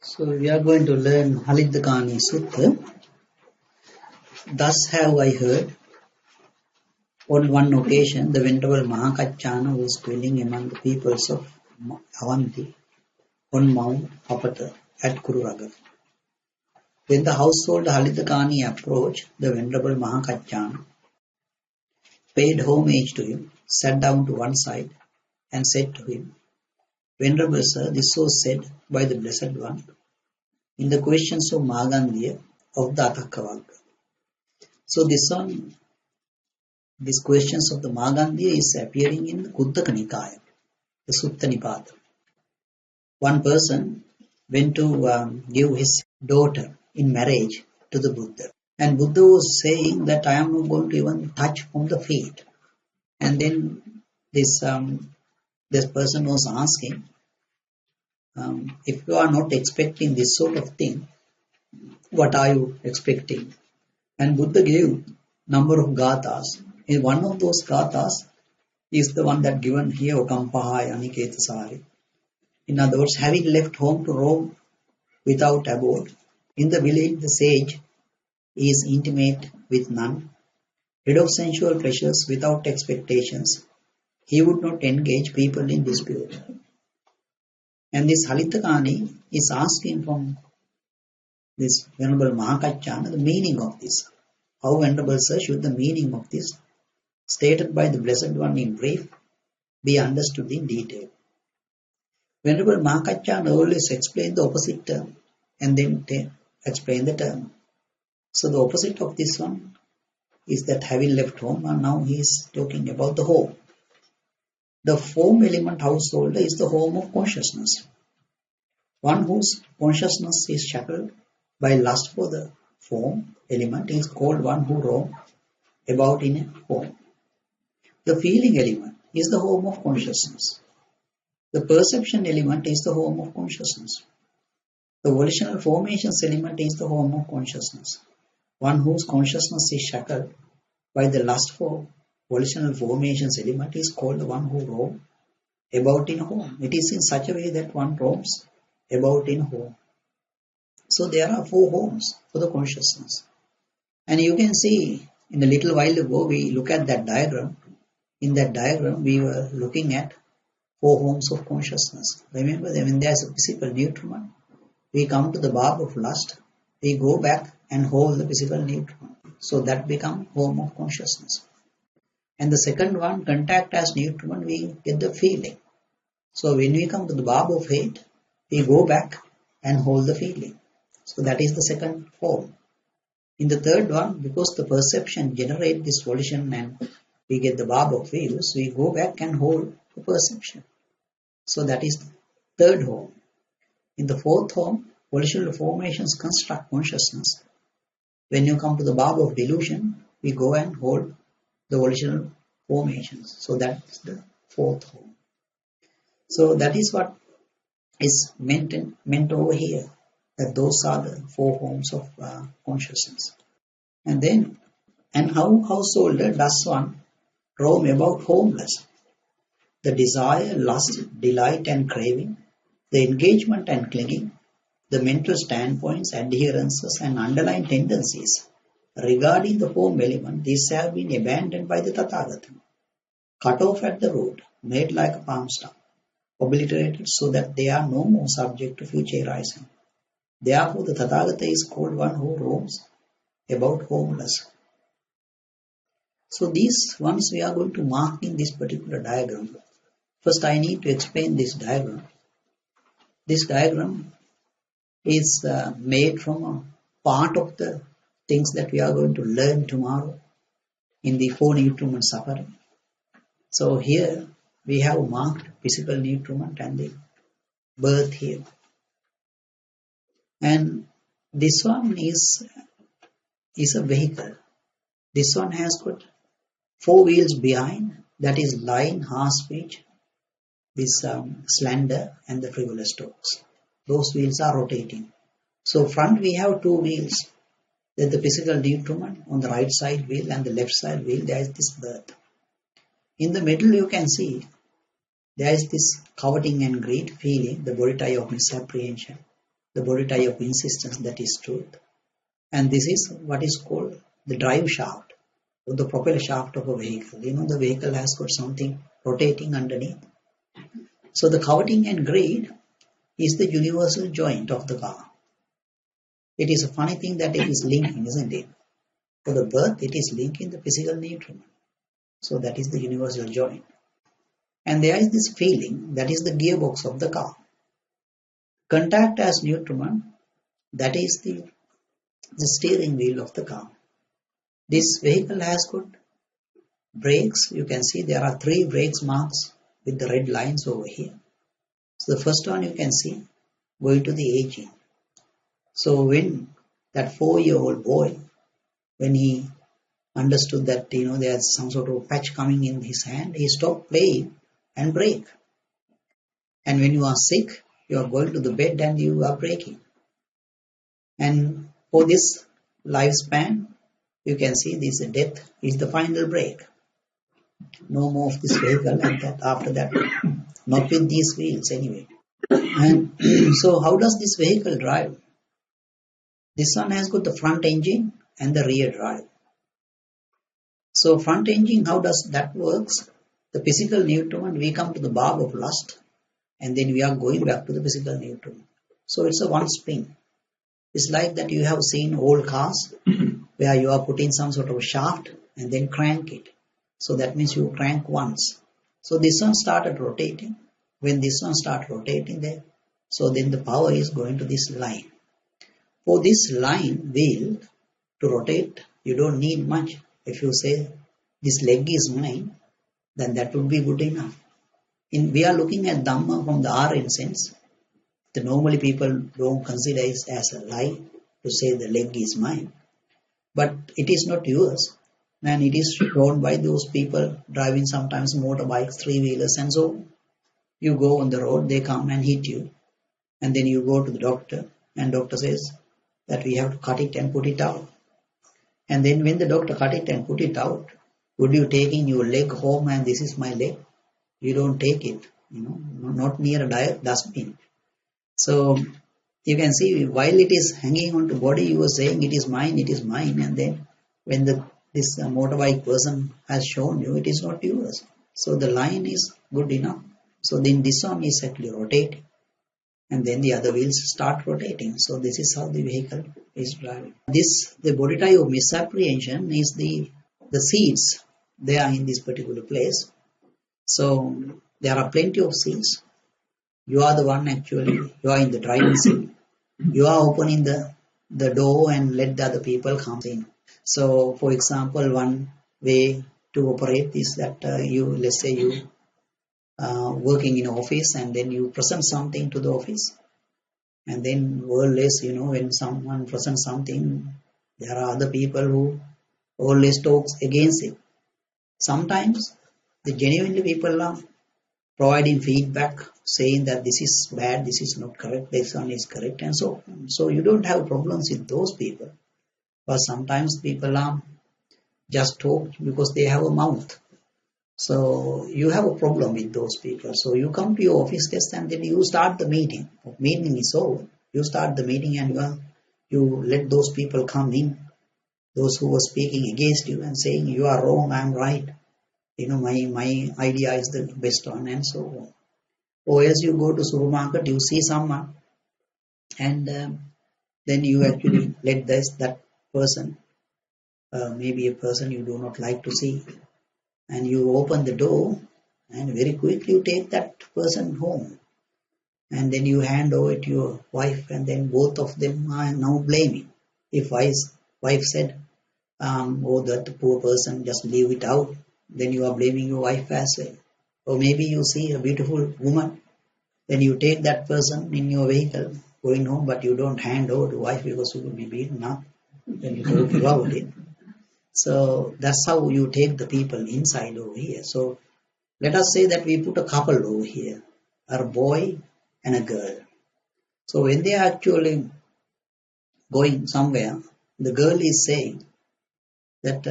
So we are going to learn Haliddakani Sutta. Thus have I heard, on one occasion the Venerable Mahakachana was dwelling among the peoples of Avanti on Mount Apata at Kururaga. When the household Haliddakani approached the Venerable Mahakachana, paid homage to him, sat down to one side and said to him, Venerable Sir, this was said by the Blessed One in the questions of Magandhya of the Atthakavagga. So these questions of the Magandhya is appearing in the Kuddaka Nikaya, the Sutta Nipata. One person went to give his daughter in marriage to the Buddha. And Buddha was saying that I am not going to even touch from the feet. And then this person was asking, if you are not expecting this sort of thing, what are you expecting? And Buddha gave number of gathas. And one of those gathas is the one that given here, Okampahaya Aniketasari. In other words, having left home to roam without abode, in the village the sage is intimate with none, rid of sensual pleasures without expectations. He would not engage people in dispute. And this Haliddakani is asking from this Venerable Mahakachana the meaning of this. How, Venerable Sir, should the meaning of this, stated by the Blessed One in brief, be understood in detail? Venerable Mahakachana always explained the opposite term and then explain the term. So the opposite of this one is that having left home, and now he is talking about the home. The form element householder is the home of consciousness. One whose consciousness is shackled by lust for the form element is called one who roams about in a home. The feeling element is the home of consciousness. The perception element is the home of consciousness. The volitional formations element is the home of consciousness. One whose consciousness is shackled by the lust for volitional formations element is called the one who roams about in a home. It is in such a way that one roams about in a home. So there are 4 homes for the consciousness. And you can see in a little while ago we look at that diagram. In that diagram we were looking at 4 homes of consciousness. Remember that when there is a physical nutriment, we come to the barb of lust, we go back and hold the physical nutriment. So that becomes home of consciousness. And the second one, contact as nutriment, we get the feeling. So when we come to the barb of hate, we go back and hold the feeling. So that is the second form. In the third one, because the perception generates this volition and we get the barb of views, we go back and hold the perception. So that is the third home. In the fourth home, volitional formations construct consciousness. When you come to the barb of delusion, we go and hold the volitional formations. So that is the fourth home. So that is what is meant over here. That those are the 4 homes of consciousness. And then, and how householder does one roam about homeless? The desire, lust, delight and craving, the engagement and clinging, the mental standpoints, adherences and underlying tendencies regarding the home element, these have been abandoned by the Tathagata, cut off at the root, made like a palm stump, obliterated so that they are no more subject to future arising. Therefore, the Tathagata is called one who roams about homeless. So these ones we are going to mark in this particular diagram. First, I need to explain this diagram. This diagram is made from a part of the things that we are going to learn tomorrow in the 4 nutriment suffering. So here we have marked physical nutriment and the birth here. And this one is a vehicle. This one has got 4 wheels behind, that is line, harsh speech, this slender and the frivolous talks. Those wheels are rotating. So front we have 2 wheels. There is the physical nutriment on the right side wheel and the left side wheel there is this birth. In the middle you can see there is this coveting and greed feeling, the bodhicitta of misapprehension. the body tie of insistence, that is truth. And this is what is called the drive shaft or the propeller shaft of a vehicle. The vehicle has got something rotating underneath. So the coveting and greed is the universal joint of the car. It is a funny thing that it is linking, isn't it? For the birth, it is linking the physical nutriment. So that is the universal joint. And there is this feeling, that is the gearbox of the car. Contact as nutriment, that is the steering wheel of the car. This vehicle has got brakes. You can see there are 3 brakes marks with the red lines over here. So the first one you can see going to the aging. So when that 4-year-old boy, when he understood that there's some sort of patch coming in his hand, he stopped playing and brake. And when you are sick, you are going to the bed and you are braking. And for this lifespan, you can see this death is the final break. No more of this vehicle, and that after that, not with these wheels anyway. And so how does this vehicle drive? This one has got the front engine and the rear drive. So front engine, how does that works? The physical nutriment, we come to the barb of lust, and then we are going back to the physical nutriment. So it's a one spin. It's like that you have seen old cars where you are putting some sort of shaft and then crank it. So that means you crank once. So this one started rotating. When this one starts rotating there, so then the power is going to this line. For this line wheel to rotate, you don't need much. If you say this leg is mine, then that would be good enough. We are looking at Dhamma from the RN sense. Normally people don't consider it as a lie to say the leg is mine. But it is not yours. And it is shown by those people driving sometimes motorbikes, 3-wheelers and so on. You go on the road, they come and hit you. And then you go to the doctor, and doctor says that we have to cut it and put it out. And then when the doctor cut it and put it out, would you taking your leg home and this is my leg? You don't take it, not near a dustbin. So you can see while it is hanging on to body, you are saying it is mine, and then when this motorbike person has shown you, it is not yours. So the line is good enough. So then this one is actually rotating, and then the other wheels start rotating. So this is how the vehicle is driving. The body tie of misapprehension is the seats. They are in this particular place. So there are plenty of seats. You are the one actually, you are in the driving seat. You are opening the door and let the other people come in. So for example, one way to operate is that let's say you working in an office, and then you present something to the office. And then always, when someone presents something, there are other people who always talks against it. Sometimes the genuinely people are providing feedback, saying that this is bad, this is not correct, this one is correct, and so on. So you don't have problems with those people. But sometimes people are just talk because they have a mouth. So you have a problem with those people. So you come to your office guest and then you start the meeting. Meeting is over. You start the meeting and you let those people come in, those who were speaking against you and saying you are wrong, I am right. My idea is the best one, and so on. Or else you go to supermarket, you see someone, and then you actually let that person, maybe a person you do not like to see, and you open the door, and very quickly you take that person home, and then you hand over to your wife, and then both of them are now blaming. If wife said, that poor person, just leave it out, then you are blaming your wife as well. Or maybe you see a beautiful woman, then you take that person in your vehicle going home, but you don't hand over to wife because you will be beaten up when you talk about it. So that's how you take the people inside over here. So let us say that we put a couple over here, a boy and a girl. So when they are actually going somewhere, the girl is saying that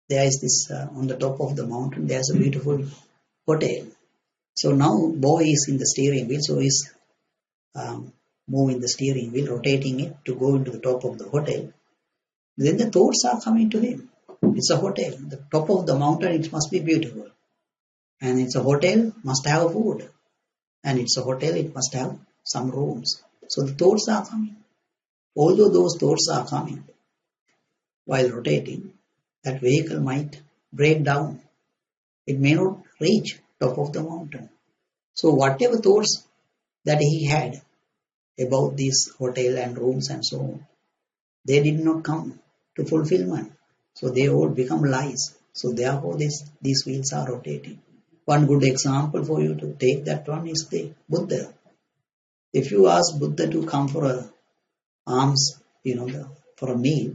there is this, on the top of the mountain, there's a beautiful hotel. So now boy is in the steering wheel, so he's moving the steering wheel, rotating it to go into the top of the hotel, then the thoughts are coming to him. It's a hotel. The top of the mountain, it must be beautiful. And it's a hotel, must have food. And it's a hotel, it must have some rooms. So the thoughts are coming. Although those thoughts are coming while rotating, that vehicle might break down. It may not reach top of the mountain. So whatever thoughts that he had about this hotel and rooms and so on, they did not come to fulfillment. So they all become lies. So therefore these wheels are rotating. One good example for you to take that one is the Buddha. If you ask Buddha to come for a alms, for a meal,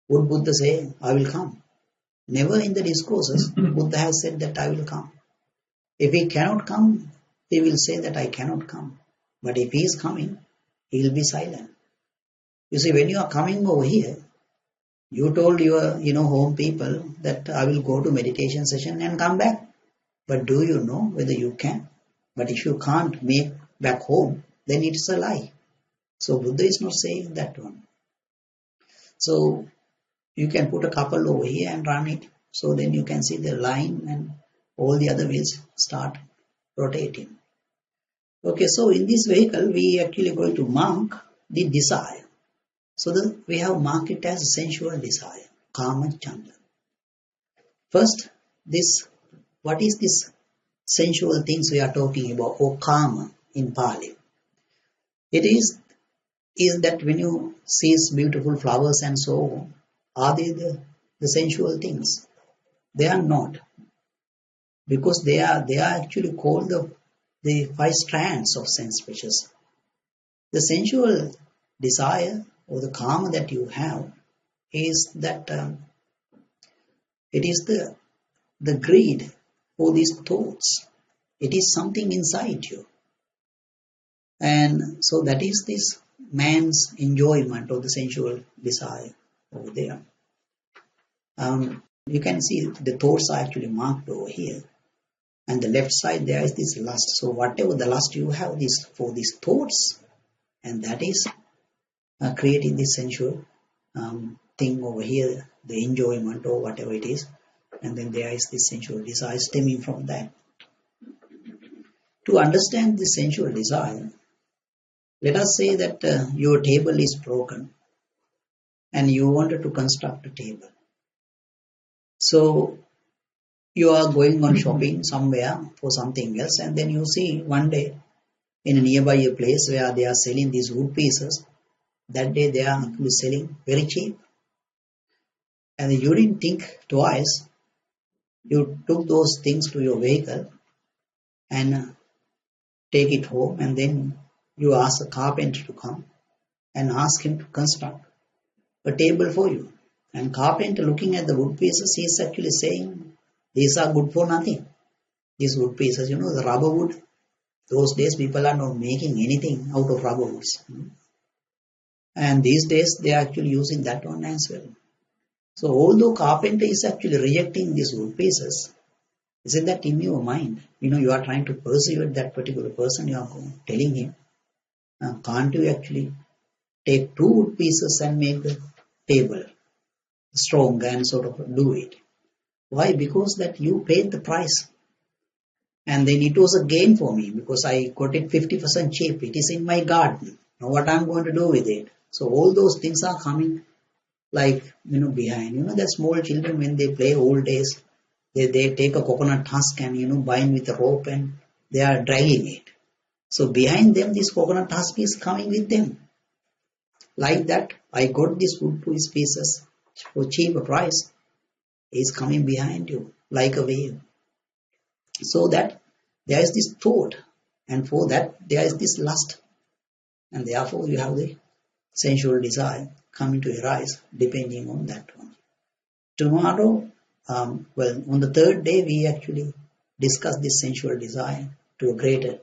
would Buddha say, I will come? Never in the discourses Buddha has said that I will come. If he cannot come, he will say that I cannot come. But if he is coming, he will be silent. You see, when you are coming over here, you told your home people that I will go to meditation session and come back. But do you know whether you can? But if you can't make back home, then it's a lie. So Buddha is not saying that one. So you can put a couple over here and run it. So then you can see the line and all the other wheels start rotating. Okay, so in this vehicle, we actually going to mark the desire. So we have marked it as sensual desire, kama chanda. First, what is this sensual things we are talking about, or kama in Pali? It is that when you see beautiful flowers and so on, are they the sensual things? They are not, because they are actually called the 5 strands of sense pleasures. The sensual desire or the kama that you have is that it is the greed for these thoughts. It is something inside you. And so that is this man's enjoyment of the sensual desire over there. You can see the thoughts are actually marked over here. And the left side there is this lust. So whatever the lust you have is for these thoughts, and that is creating this sensual thing over here, the enjoyment or whatever it is. And then there is this sensual desire stemming from that. To understand this sensual desire, let us say that your table is broken and you wanted to construct a table. So you are going on shopping somewhere for something else, and then you see one day in a nearby place where they are selling these wood pieces. That day they are actually selling very cheap. And you didn't think twice. You took those things to your vehicle and take it home, and then you ask a carpenter to come and ask him to construct a table for you. And carpenter, looking at the wood pieces, he is actually saying, these are good for nothing. These wood pieces, the rubber wood, those days people are not making anything out of rubber woods. And these days they are actually using that one as well. So although carpenter is actually rejecting these wood pieces, isn't that in your mind? You are trying to persuade that particular person, you are telling him, can't you actually take 2 wood pieces and make the table strong and sort of do it? Why? Because that you paid the price. And then it was a gain for me because I got it 50% cheap. It is in my garden. Now what I'm going to do with it? So all those things are coming like, behind. That small children, when they play old days, they take a coconut husk and, bind with a rope and they are dragging it. So behind them, this coconut husk is coming with them. Like that, I got this wood pieces for cheaper price. Is coming behind you like a wave. So that there is this thought, and for that there is this lust, and therefore you have the sensual desire coming to arise depending on that one. Tomorrow, on the 3rd day, we actually discuss this sensual desire to a greater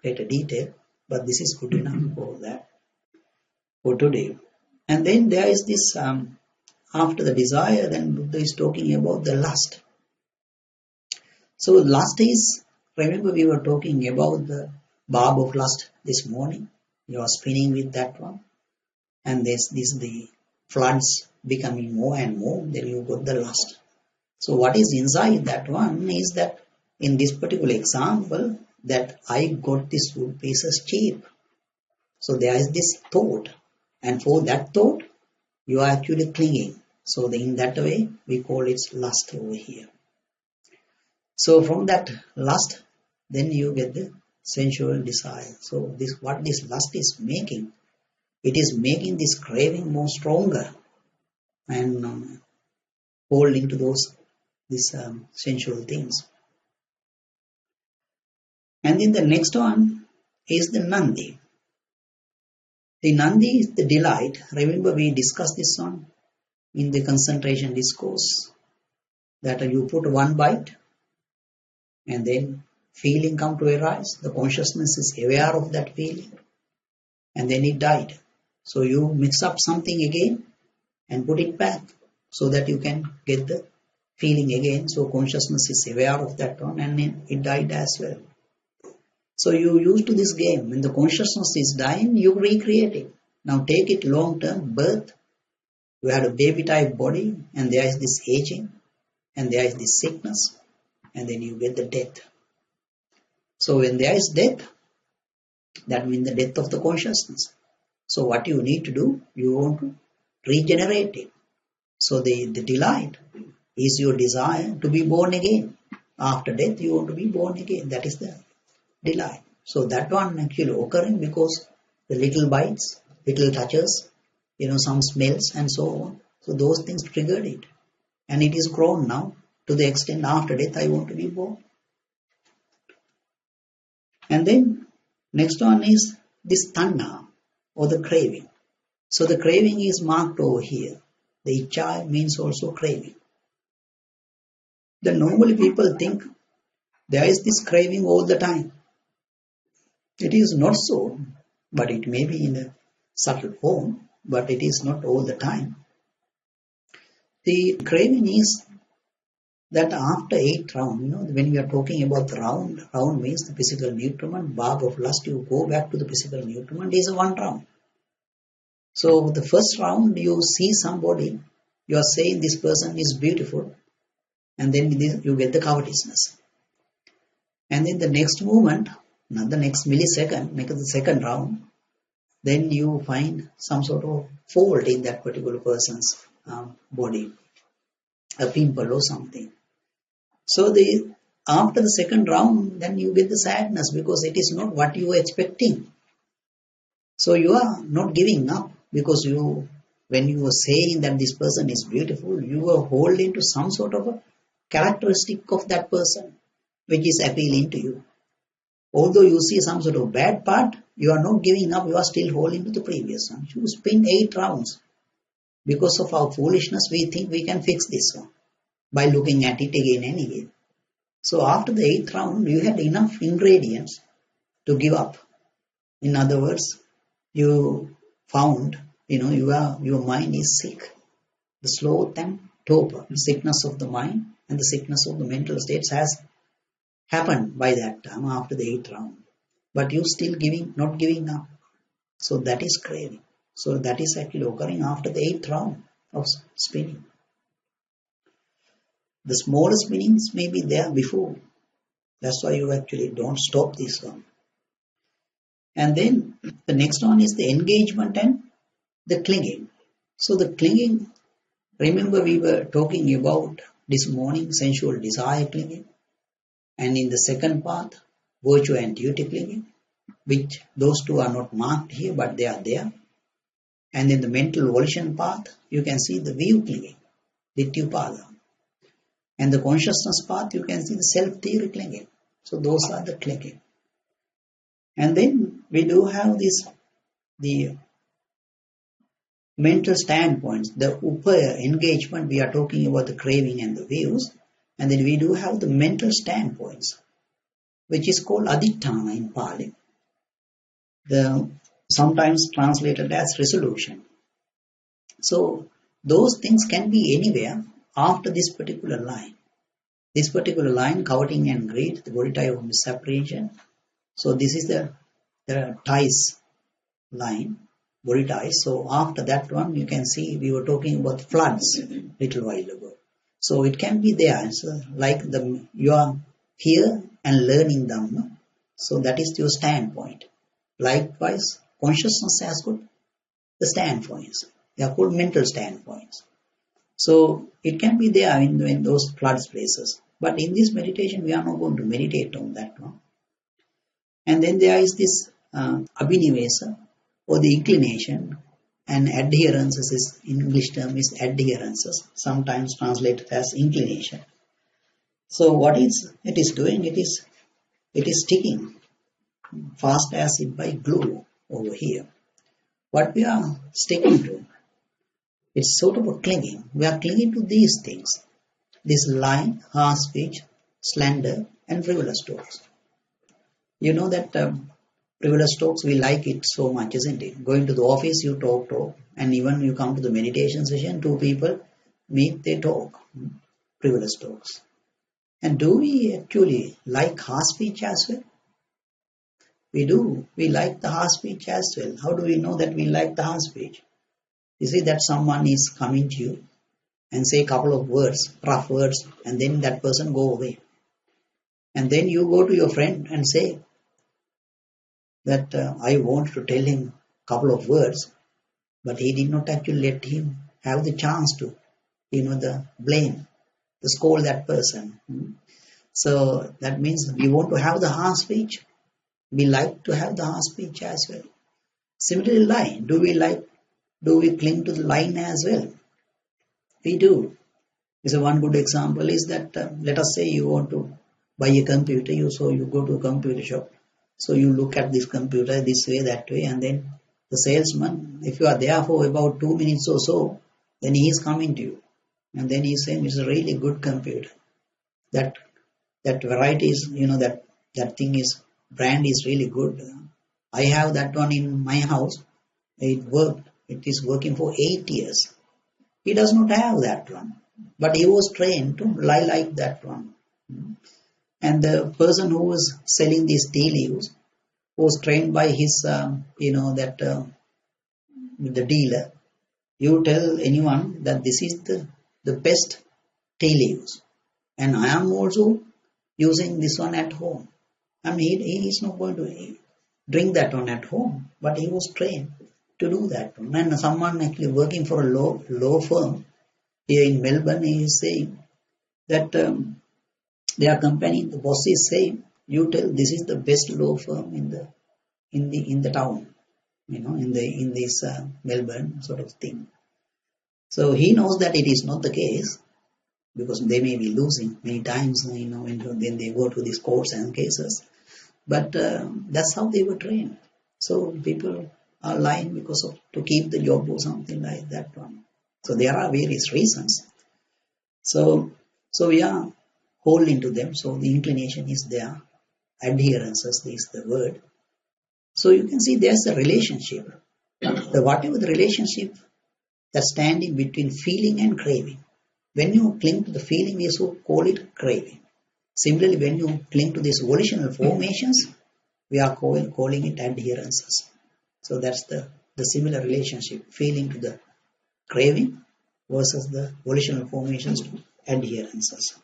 detail, but this is good enough for that for today. And then there is this after the desire, then Buddha is talking about the lust. So lust is, remember we were talking about the barb of lust this morning. You are spinning with that one, and this the floods becoming more and more, then you got the lust. So what is inside that one is that in this particular example, that I got this wood pieces cheap. So there is this thought, and for that thought, you are actually clinging. So in that way, we call it lust over here. So from that lust, then you get the sensual desire. So what this lust is making, it is making this craving more stronger and hold into these sensual things. And then the next one is the Nandi. The Nandi is the delight. Remember we discussed this one in the concentration discourse, that you put one bite and then feeling come to arise. The consciousness is aware of that feeling and then it died. So you mix up something again and put it back so that you can get the feeling again. So consciousness is aware of that one and then it died as well. So you used to this game. When the consciousness is dying, you recreate it. Now take it long term, birth. You had a baby type body and there is this aging and there is this sickness and then you get the death. So when there is death, that means the death of the consciousness. So what you need to do, you want to regenerate it. So the delight is your desire to be born again. After death, you want to be born again. That is the delight. So that one actually occurring because the little bites, little touches, some smells and so on. So those things triggered it. And it is grown now to the extent after death I want to be born. And then next one is this tanha or the craving. So the craving is marked over here. The ichcha means also craving. Then normally people think there is this craving all the time. It is not so, but it may be in a subtle form, but it is not all the time. The craving is that after 8 rounds, when we are talking about the round means the physical nutriment, barb of lust, you go back to the physical nutriment, is a 1 round. So the first round you see somebody, you are saying this person is beautiful, and then you get the covetousness. And then the next moment, not the next millisecond, make it the second round, then you find some sort of fault in that particular person's body, a pimple or something. So after the second round, then you get the sadness because it is not what you were expecting. So you are not giving up because when you were saying that this person is beautiful, you were holding to some sort of a characteristic of that person which is appealing to you. Although you see some sort of bad part, you are not giving up, you are still holding to the previous one. You spin 8 rounds. Because of our foolishness, we think we can fix this one by looking at it again and again. So after the 8th round, you had enough ingredients to give up. In other words, you found, your mind is sick. The sloth and torpor, the sickness of the mind and the sickness of the mental states has happened by that time after the 8th round. But you still not giving up. So that is craving. So that is actually occurring after the 8th round of spinning. The smaller spinnings may be there before. That's why you actually don't stop this one. And then the next one is the engagement and the clinging. So the clinging, remember we were talking about this morning sensual desire clinging. And in the second part, virtue and duty clinging, which those two are not marked here, but they are there. And in the mental volition path, you can see the view clinging, the Ditthyapada. And the consciousness path, you can see the self-theory clinging. So those are the clinging. And then we do have the mental standpoints, the upaya engagement, we are talking about the craving and the views. And then we do have the mental standpoints, which is called aditthana in Pali. Sometimes translated as resolution. So those things can be anywhere after this particular line. This particular line, coveting and greed, the body type of misapprehension. So this is the ties line, Burita. So after that one, you can see we were talking about floods little while ago. So it can be there. So like you are here and learning Dhamma. So that is your standpoint. Likewise, consciousness has got the standpoints. They are called mental standpoints. So it can be there in those floods places. But in this meditation, we are not going to meditate on that one. And then there is this Abhinivesa, or the inclination, and adherences is, in English term is adherences, sometimes translated as inclination. So what it is doing, it is sticking fast as if by glue over here. What we are sticking to, it's sort of a clinging. We are clinging to these things. This line, harsh speech, slander, and frivolous talks. You know that frivolous talks, we like it so much, isn't it? Going to the office, you talk, and even you come to the meditation session, two people meet, they talk, frivolous talks. And do we actually like harsh speech as well? We do. We like the harsh speech as well. How do we know that we like the harsh speech? You see that someone is coming to you and say a couple of words, rough words, and then that person go away. And then you go to your friend and say that I want to tell him a couple of words, but he did not actually let him have the chance to, the blame, to scold that person. So that means we want to have the harsh speech. We like to have the harsh speech as well. Similarly, line. Do we cling to the line as well? We do. So one good example is that let us say you want to buy a computer, so you go to a computer shop. So you look at this computer this way, that way, and then the salesman, if you are there for about 2 minutes or so, then he is coming to you. And then he is saying it's a really good computer. That variety is, that thing is, brand is really good. I have that one in my house. It worked. It is working for 8 years. He does not have that one. But he was trained to lie like that one. And the person who was selling these tea leaves was trained by his, the dealer. You tell anyone that this is the best tea leaves. And I am also using this one at home. I mean, he is not going to drink that one at home, but he was trained to do that one. And someone actually working for a law firm here in Melbourne, he is saying that their company, the boss is saying, you tell this is the best law firm in the town, in this Melbourne sort of thing. So he knows that it is not the case, because they may be losing many times, when they go to these courts and cases. But that's how they were trained. So people are lying to keep the job or something like that one. So there are various reasons. So we are holding to them. So the inclination is there. Adherences is the word. So you can see there's a relationship. Whatever the relationship that's standing between feeling and craving. When you cling to the feeling, we so call it craving. Similarly, when you cling to these volitional formations, we are calling it adherences. So that's the similar relationship, feeling to the craving versus the volitional formations to adherences.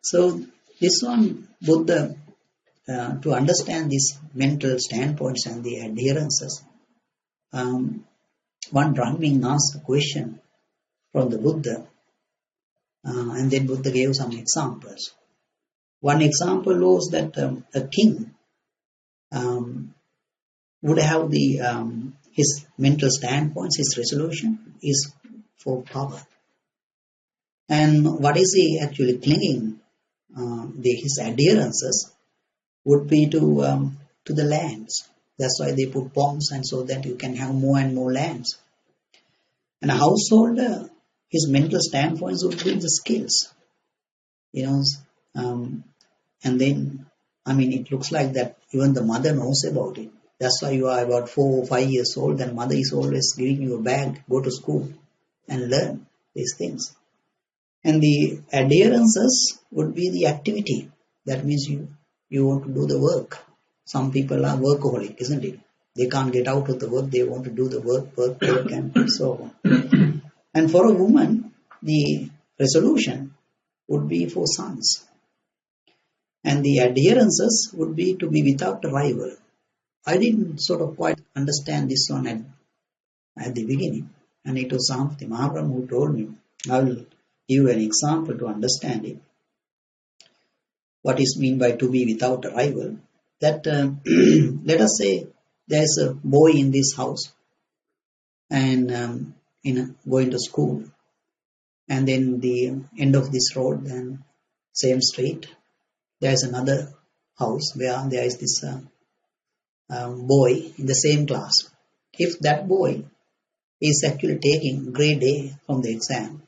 So this one, Buddha, to understand these mental standpoints and the adherences, one Brahmin asked a question from the Buddha, and then Buddha gave some examples. One example was that a king would have his mental standpoints, his resolution is for power. And what is he actually clinging? His adherences would be to the lands. That's why they put bombs, and so that you can have more and more lands. And a householder, his mental standpoints would be the skills. And then, it looks like that even the mother knows about it. That's why you are about 4 or 5 years old, and mother is always giving you a bag, go to school and learn these things. And the adherences would be the activity. That means you want to do the work. Some people are workaholic, isn't it? They can't get out of the work. They want to do the work, and so on. And for a woman, the resolution would be for sons. And the adherences would be to be without a rival. I didn't sort of quite understand this one at the beginning. And it was Samvati Mahaprabhu who told me. I will give you an example to understand it. What is meant by to be without a rival? That let us say there is a boy in this house and going to school, and then the end of this road and same street there is another house where there is this boy in the same class. If that boy is actually taking grade A from the exam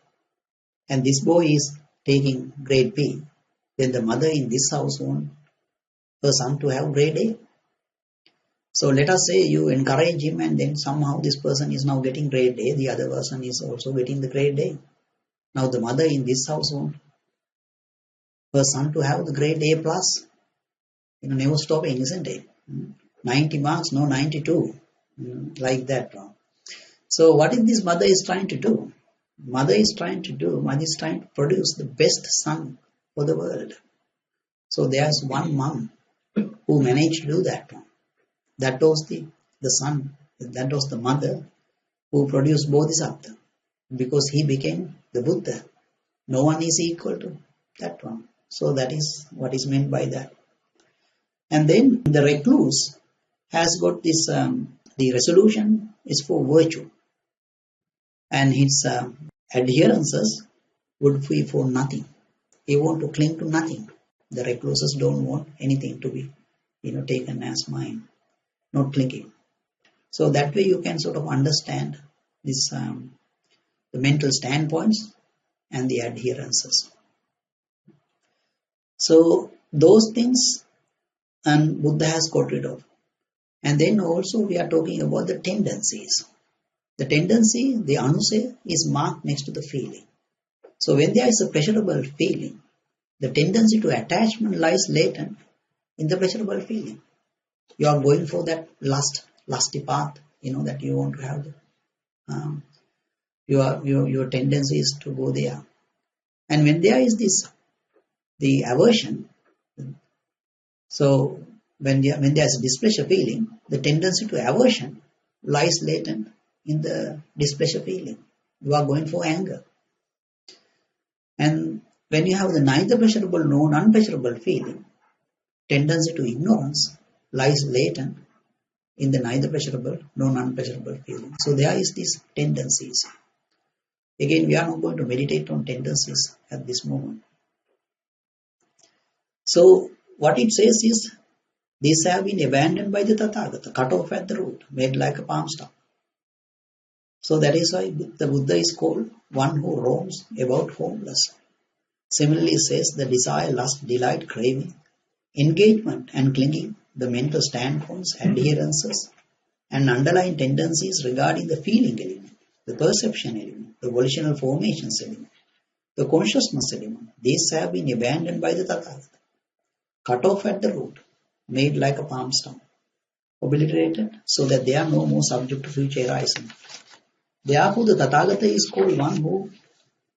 and this boy is taking grade B, then the mother in this house wants her son to have grade A. So let us say you encourage him and then somehow this person is now getting grade A, the other person is also getting the grade A. Now the mother in this house wants her son to have the grade A plus. Never stopping, isn't it? 90 marks, no 92. Like that. So what is this mother is trying to do? Mother is trying to produce the best son for the world. So there's one mom who managed to do that. That was the son, that was the mother who produced Bodhisattva, because he became the Buddha. No one is equal to that one. So that is what is meant by that. And then the recluse has got this, the resolution is for virtue. And his adherences would be for nothing. He want to cling to nothing. The recluses don't want anything to be, taken as mine. Not clinging. So that way you can sort of understand this, the mental standpoints and the adherences. So those things and Buddha has got rid of. And then also we are talking about the tendencies. The tendency, the anusaya, is marked next to the feeling. So when there is a pleasurable feeling, the tendency to attachment lies latent in the pleasurable feeling. You are going for that lusty path, that you want to have. Your tendency is to go there. And when there is the aversion, so when there is displeasure feeling, the tendency to aversion lies latent in the displeasure feeling. You are going for anger. And when you have the neither pleasurable nor unpleasurable feeling, tendency to ignorance lies latent in the neither pleasurable nor unpleasurable feeling. So there is these tendencies. Again, we are not going to meditate on tendencies at this moment. So what it says is, these have been abandoned by the Tathagata, cut off at the root, made like a palm stalk. So that is why the Buddha is called one who roams about homeless. Similarly, it says the desire, lust, delight, craving, engagement and clinging, the mental standpoints, adherences, and underlying tendencies regarding the feeling element, the perception element, the volitional formations element, the consciousness element. These have been abandoned by the Tathagata, cut off at the root, made like a palm stalk, obliterated so that they are no more subject to future arising. Therefore, the Tathagata is called one who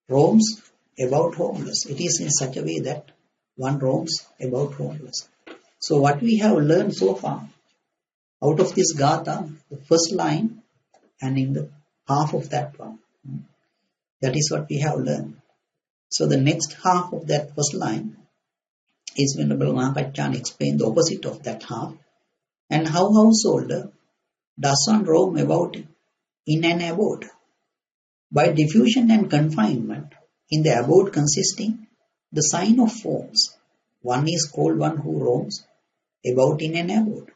roams about homeless. It is in such a way that one roams about homeless. So what we have learned so far, out of this Gatha, the first line and in the half of that one, that is what we have learned. So the next half of that first line is Venerable Mahapajjan explain the opposite of that half, and how householder does one roam about in an abode. By diffusion and confinement, in the abode consisting the sign of forms, one is called one who roams about in an abode.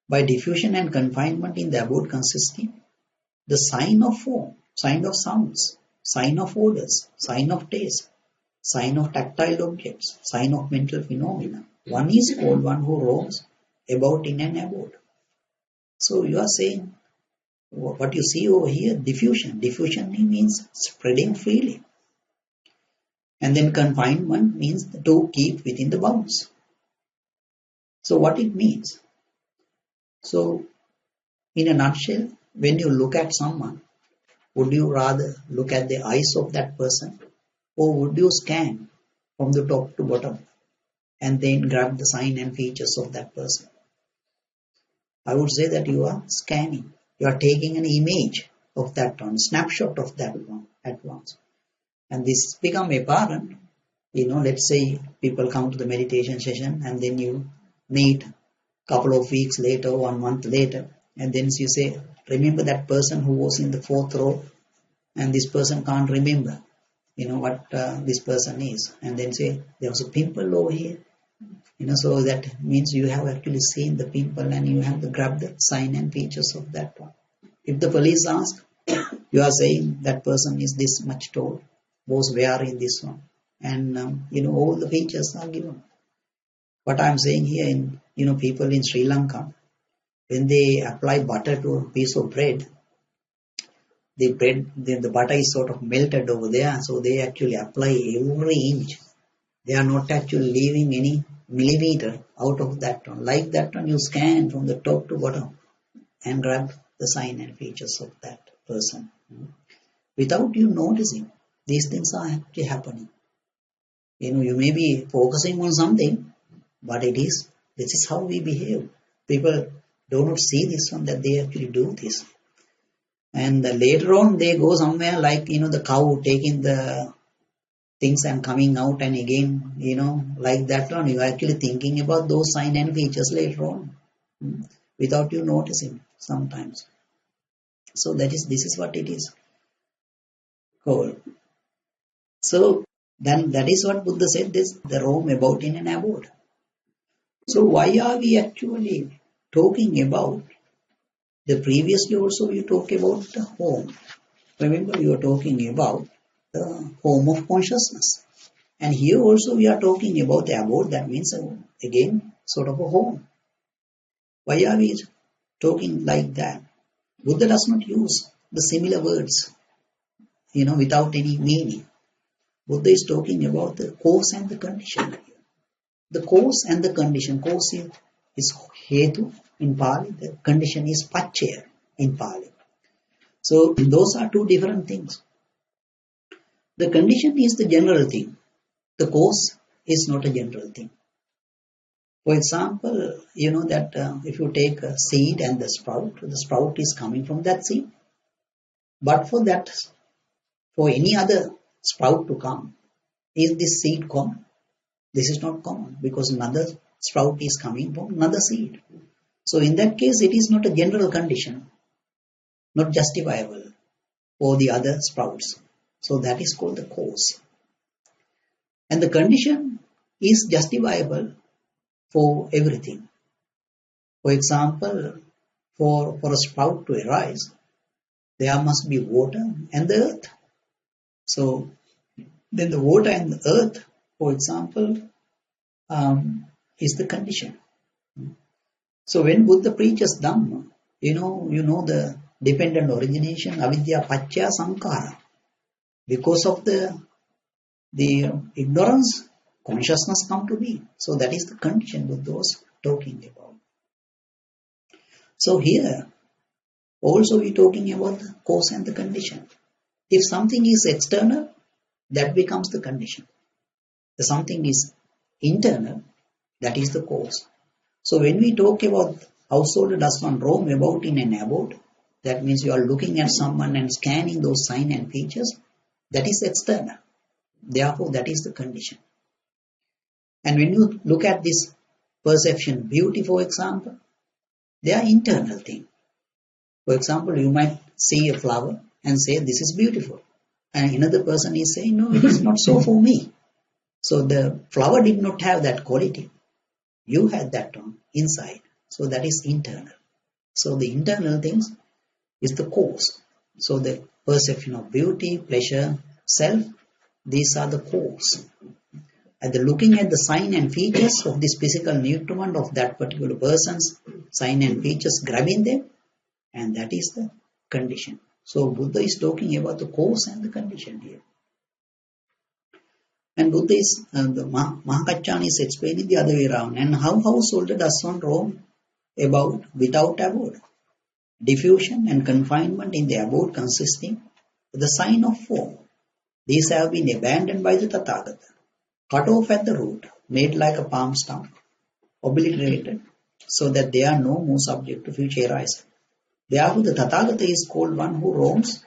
By diffusion and confinement in the abode consisting the sign of form, sign of sounds, sign of odors, sign of taste, sign of tactile objects, sign of mental phenomena, one is called one who roams about in an abode. So you are saying, what you see over here, diffusion. Diffusion means spreading freely. And then confinement means to keep within the bounds. So what it means? So, in a nutshell, when you look at someone, would you rather look at the eyes of that person, or would you scan from the top to bottom and then grab the sign and features of that person? I would say that you are scanning. You are taking an image of that one, snapshot of that one at once. And this become apparent. Let's say people come to the meditation session and then you meet couple of weeks later, 1 month later, and then you say, remember that person who was in the 4th row, and this person can't remember, what this person is, and then say, there was a pimple over here, so that means you have actually seen the pimple and you have to grab the sign and features of that one. If the police ask, you are saying that person is this much tall, was wearing this one, and all the features are given. What I'm saying here in people in Sri Lanka, when they apply butter to a piece of bread, the butter is sort of melted over there, so they actually apply every inch. They are not actually leaving any millimeter out of that one. Like that one, you scan from the top to bottom and grab the sign and features of that person. Without you noticing, these things are actually happening. You may be focusing on something, but this is how we behave. People do not see this one, that they actually do this. And later on, they go somewhere like, the cow taking the things and coming out, and again, like that one, you are actually thinking about those sign and features later on, without you noticing sometimes. So this is what it is. Cool. So then that is what Buddha said, this, the roam about in an abode. So why are we actually talking about the previously also we talk about the home. Remember we were talking about the home of consciousness. And here also we are talking about the abode, that means again sort of a home. Why are we talking like that? Buddha does not use the similar words, without any meaning. Buddha is talking about the cause and the condition. The cause and the condition. Cause is hetu in Pali. The condition is paccaya in Pali. So those are two different things. The condition is the general thing. The cause is not a general thing. For example, that if you take a seed and the sprout is coming from that seed. But for any other sprout to come, is this seed common? This is not common, because another sprout is coming from another seed. So in that case, it is not a general condition, not justifiable for the other sprouts. So that is called the cause. And the condition is justifiable for everything. For example, for a sprout to arise, there must be water and the earth. So then the water and the earth, for example, is the condition. So when Buddha preaches Dhamma, you know the dependent origination, avidya paccaya sankhara. Because of the ignorance, consciousness come to be. So that is the condition Buddha was talking about. So here, also we are talking about the cause and the condition. If something is external, that becomes the condition. If something is internal, that is the cause. So when we talk about householder does one roam about in an abode, that means you are looking at someone and scanning those signs and features, that is external. Therefore, that is the condition. And when you look at this perception, beauty for example, they are internal things. For example, you might see a flower and say, this is beautiful. And another person is saying, no, it is not so for me. So the flower did not have that quality. You had that on inside. So that is internal. So the internal things is the cause. So the perception of beauty, pleasure, self, these are the cause. And looking at the sign and features of this physical nutriment of that particular person's sign and features, grabbing them, and that is the condition. So Buddha is talking about the cause and the condition here. And Buddha is, the Mahakachana is explaining the other way around. And how householder does one roam about without abode. Diffusion and confinement in the abode consisting of the sign of form. These have been abandoned by the Tathagata, cut off at the root, made like a palm stump, obliterated, so that they are no more subject to future arising. Therefore, the Tathagata is called one who roams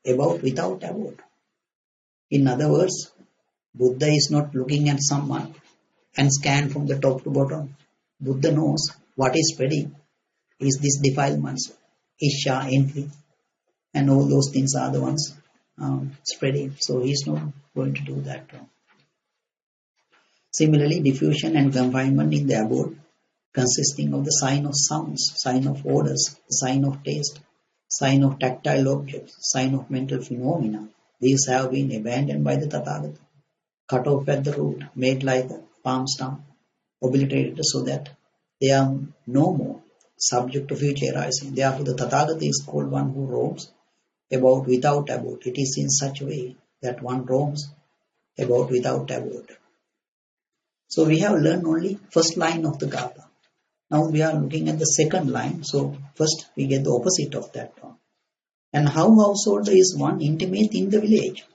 about without abode. In other words, Buddha is not looking at someone and scan from the top to bottom. Buddha knows what is spreading is these defilements, isha, envy, and all those things are the ones spreading. So he is not going to do that. Similarly, diffusion and confinement in the abode, consisting of the sign of sounds, sign of odors, sign of taste, sign of tactile objects, sign of mental phenomena, these have been abandoned by the Tathagata, cut off at the root, made like a palm stump, obliterated so that they are no more subject to future arising. Therefore, the Tathagata is called one who roams about without abode. It is in such a way that one roams about without abode. So we have learned only first line of the Gatha. Now we are looking at the second line. So first we get the opposite of that one. And how householder is one intimate in the village.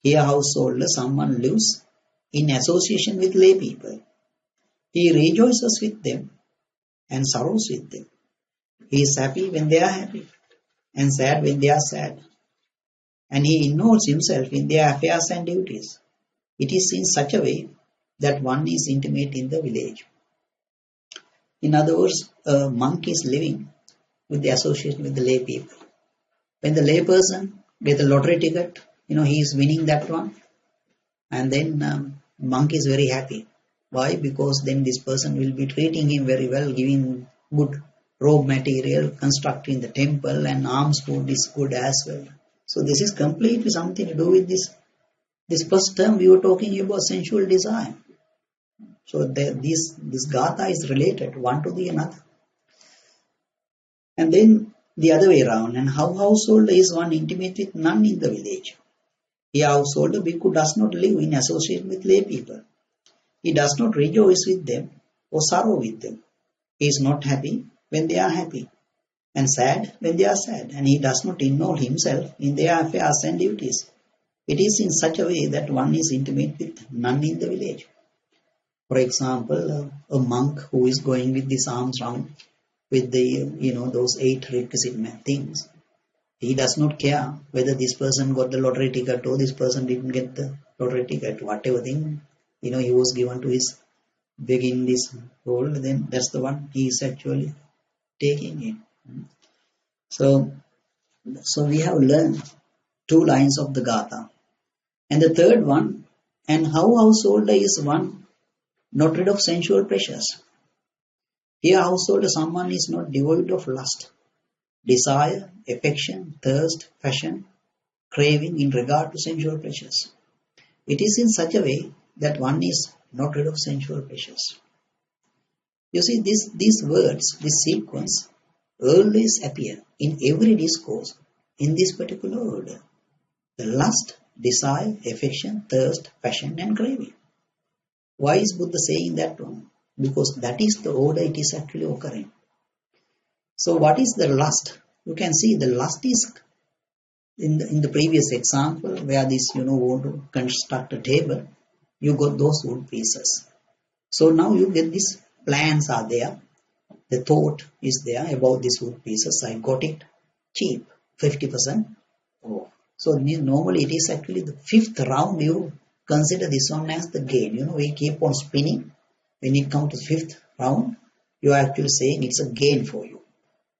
Here householder, someone lives in association with lay people. He rejoices with them and sorrows with them. He is happy when they are happy and sad when they are sad. And he involves himself in their affairs and duties. It is in such a way that one is intimate in the village. In other words, a monk is living with the association with the lay people. When the lay person gets a lottery ticket, he is winning that one. And then monk is very happy. Why? Because then this person will be treating him very well, giving good raw material, constructing the temple, and alms food is good as well. So this is completely something to do with this first term we were talking about, sensual desire. So this Gatha is related one to the another. And then the other way around. And how householder is one intimate with none in the village. Here householder bhikkhu does not live in association with lay people. He does not rejoice with them or sorrow with them. He is not happy when they are happy and sad when they are sad. And he does not involve himself in their affairs and duties. It is in such a way that one is intimate with none in the village. For example, a monk who is going with this alms round with the, those 8 requisite things. He does not care whether this person got the lottery ticket or this person didn't get the lottery ticket. Whatever thing, he was given to his begin this role, then that's the one he is actually taking it. So we have learned 2 lines of the Gatha. And the third one, and how householder is one not rid of sensual pleasures. Here householder, someone is not devoid of lust, desire, affection, thirst, passion, craving in regard to sensual pleasures. It is in such a way that one is not rid of sensual pleasures. You see, these words, this sequence, always appear in every discourse in this particular order. The lust, desire, affection, thirst, passion and craving. Why is Buddha saying that one? Because that is the order it is actually occurring. So what is the lust? You can see the lust is in the previous example where this want to construct a table, you got those wood pieces. So now you get these plans are there. The thought is there about these wood pieces. I got it cheap, 50% off. So normally it is actually the 5th round you consider this one as the gain. We keep on spinning. When it comes to the 5th round, you are actually saying it's a gain for you.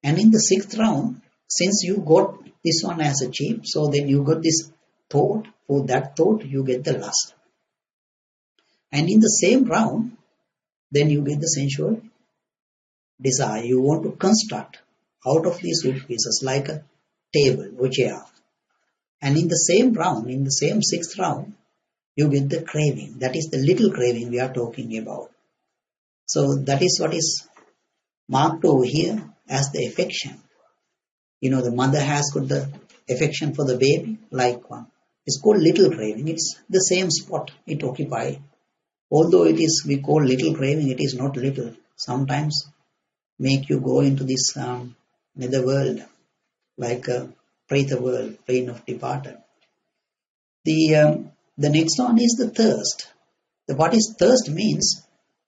And in the 6th round, since you got this one as a cheap, so then you got this thought. For that thought, you get the lust. And in the same round, then you get the sensual desire. You want to construct out of these wood pieces like a table or chair. And in the same round, in the same 6th round, you get the craving. That is the little craving we are talking about. So that is what is marked over here as the affection. The mother has got the affection for the baby, like one. It's called little craving. It's the same spot it occupies. Although we call little craving, it is not little. Sometimes make you go into this nether world, like a Preta world, plane of departed. The next one is the thirst. What is thirst means?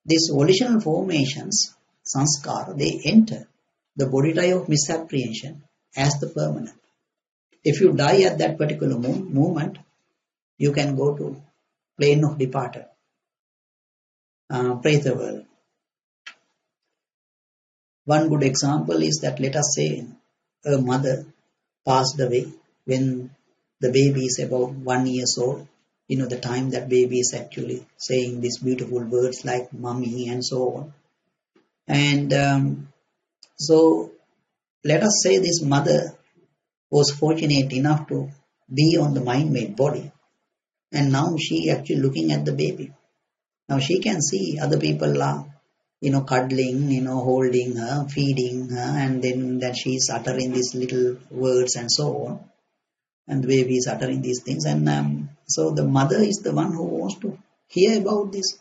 These volitional formations, sanskara, they enter the body type of misapprehension as the permanent. If you die at that particular moment, you can go to plane of departed, Preta world. One good example is that, let us say a mother passed away when the baby is about 1 year old. You know, the time that baby is actually saying these beautiful words like mommy and so on. And so let us say this mother was fortunate enough to be on the mind-made body, and now she actually looking at the baby. Now she can see other people are, cuddling, holding her, feeding her, and then that she is uttering these little words and so on. And the baby is uttering these things. And so the mother is the one who wants to hear about this.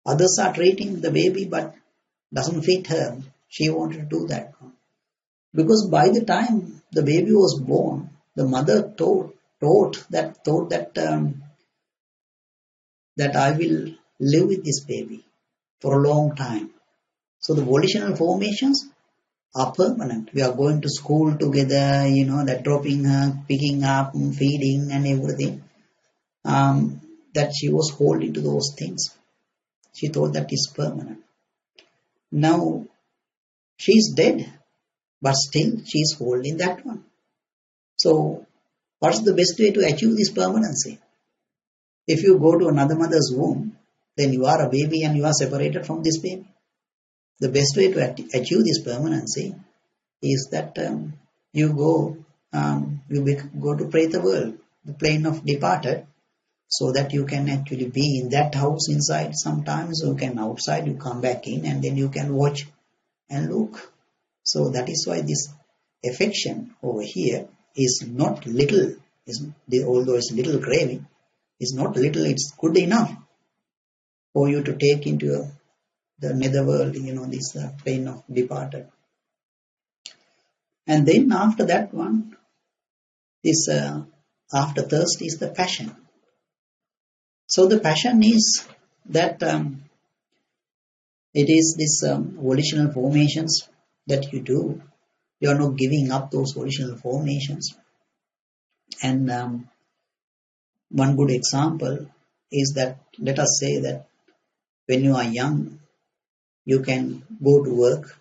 Others are treating the baby, but doesn't fit her. She wanted to do that. Because by the time the baby was born, the mother thought that I will live with this baby for a long time. So the volitional formations are permanent. We are going to school together, that dropping her, picking up, feeding and everything. That she was holding to those things. She thought that is permanent. Now she is dead, but still she is holding that one. So what's the best way to achieve this permanency? If you go to another mother's womb, then you are a baby and you are separated from this baby. The best way to achieve this permanency is that you go to Preta world, the plane of departed, so that you can actually be in that house inside. Sometimes you can outside, you come back in, and then you can watch and look. So that is why this affection over here is not little. Although it's little craving, it's not little. It's good enough for you to take into the netherworld, this plane of departed. And then after that one, this after thirst is the passion. So the passion is that it is this volitional formations that you do. You are not giving up those volitional formations. And one good example is that, let us say that when you are young, you can go to work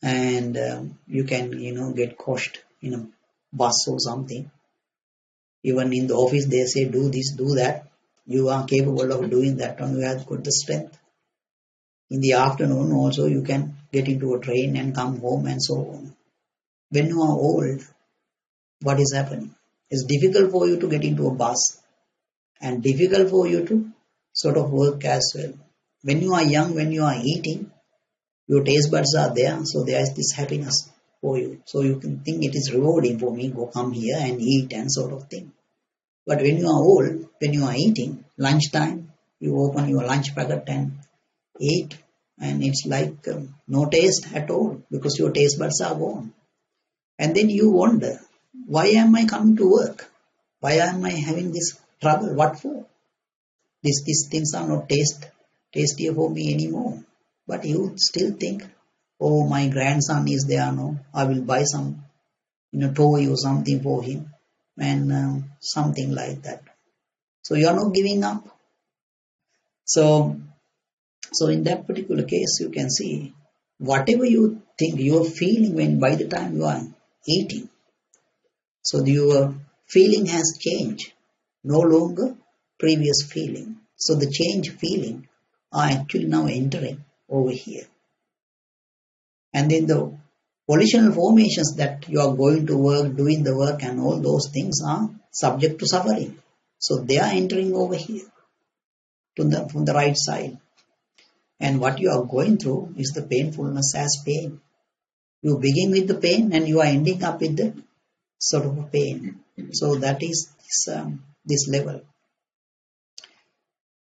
and you can get coached in a bus or something. Even in the office they say do this, do that. You are capable of doing that and you have got the strength. In the afternoon also you can get into a train and come home and so on. When you are old, what is happening? It's difficult for you to get into a bus and difficult for you to sort of work as well. When you are young, when you are eating, your taste buds are there, so there is this happiness for you. So you can think it is rewarding for me, go come here and eat and sort of thing. But when you are old, when you are eating, lunchtime, you open your lunch packet and eat, and it's like no taste at all because your taste buds are gone. And then you wonder, why am I coming to work? Why am I having this trouble? What for? These things are not tastier for me anymore. But you still think, oh, my grandson is there, no, I will buy some, toy or something for him, and something like that. So you are not giving up. So in that particular case, you can see whatever you think you are feeling when by the time you are eating. So your feeling has changed, no longer previous feeling. So the change feeling are actually now entering over here. And then the volitional formations that you are going to work, doing the work and all those things are subject to suffering. So they are entering over here from the right side. And what you are going through is the painfulness as pain. You begin with the pain and you are ending up with the sort of a pain. So that is this level.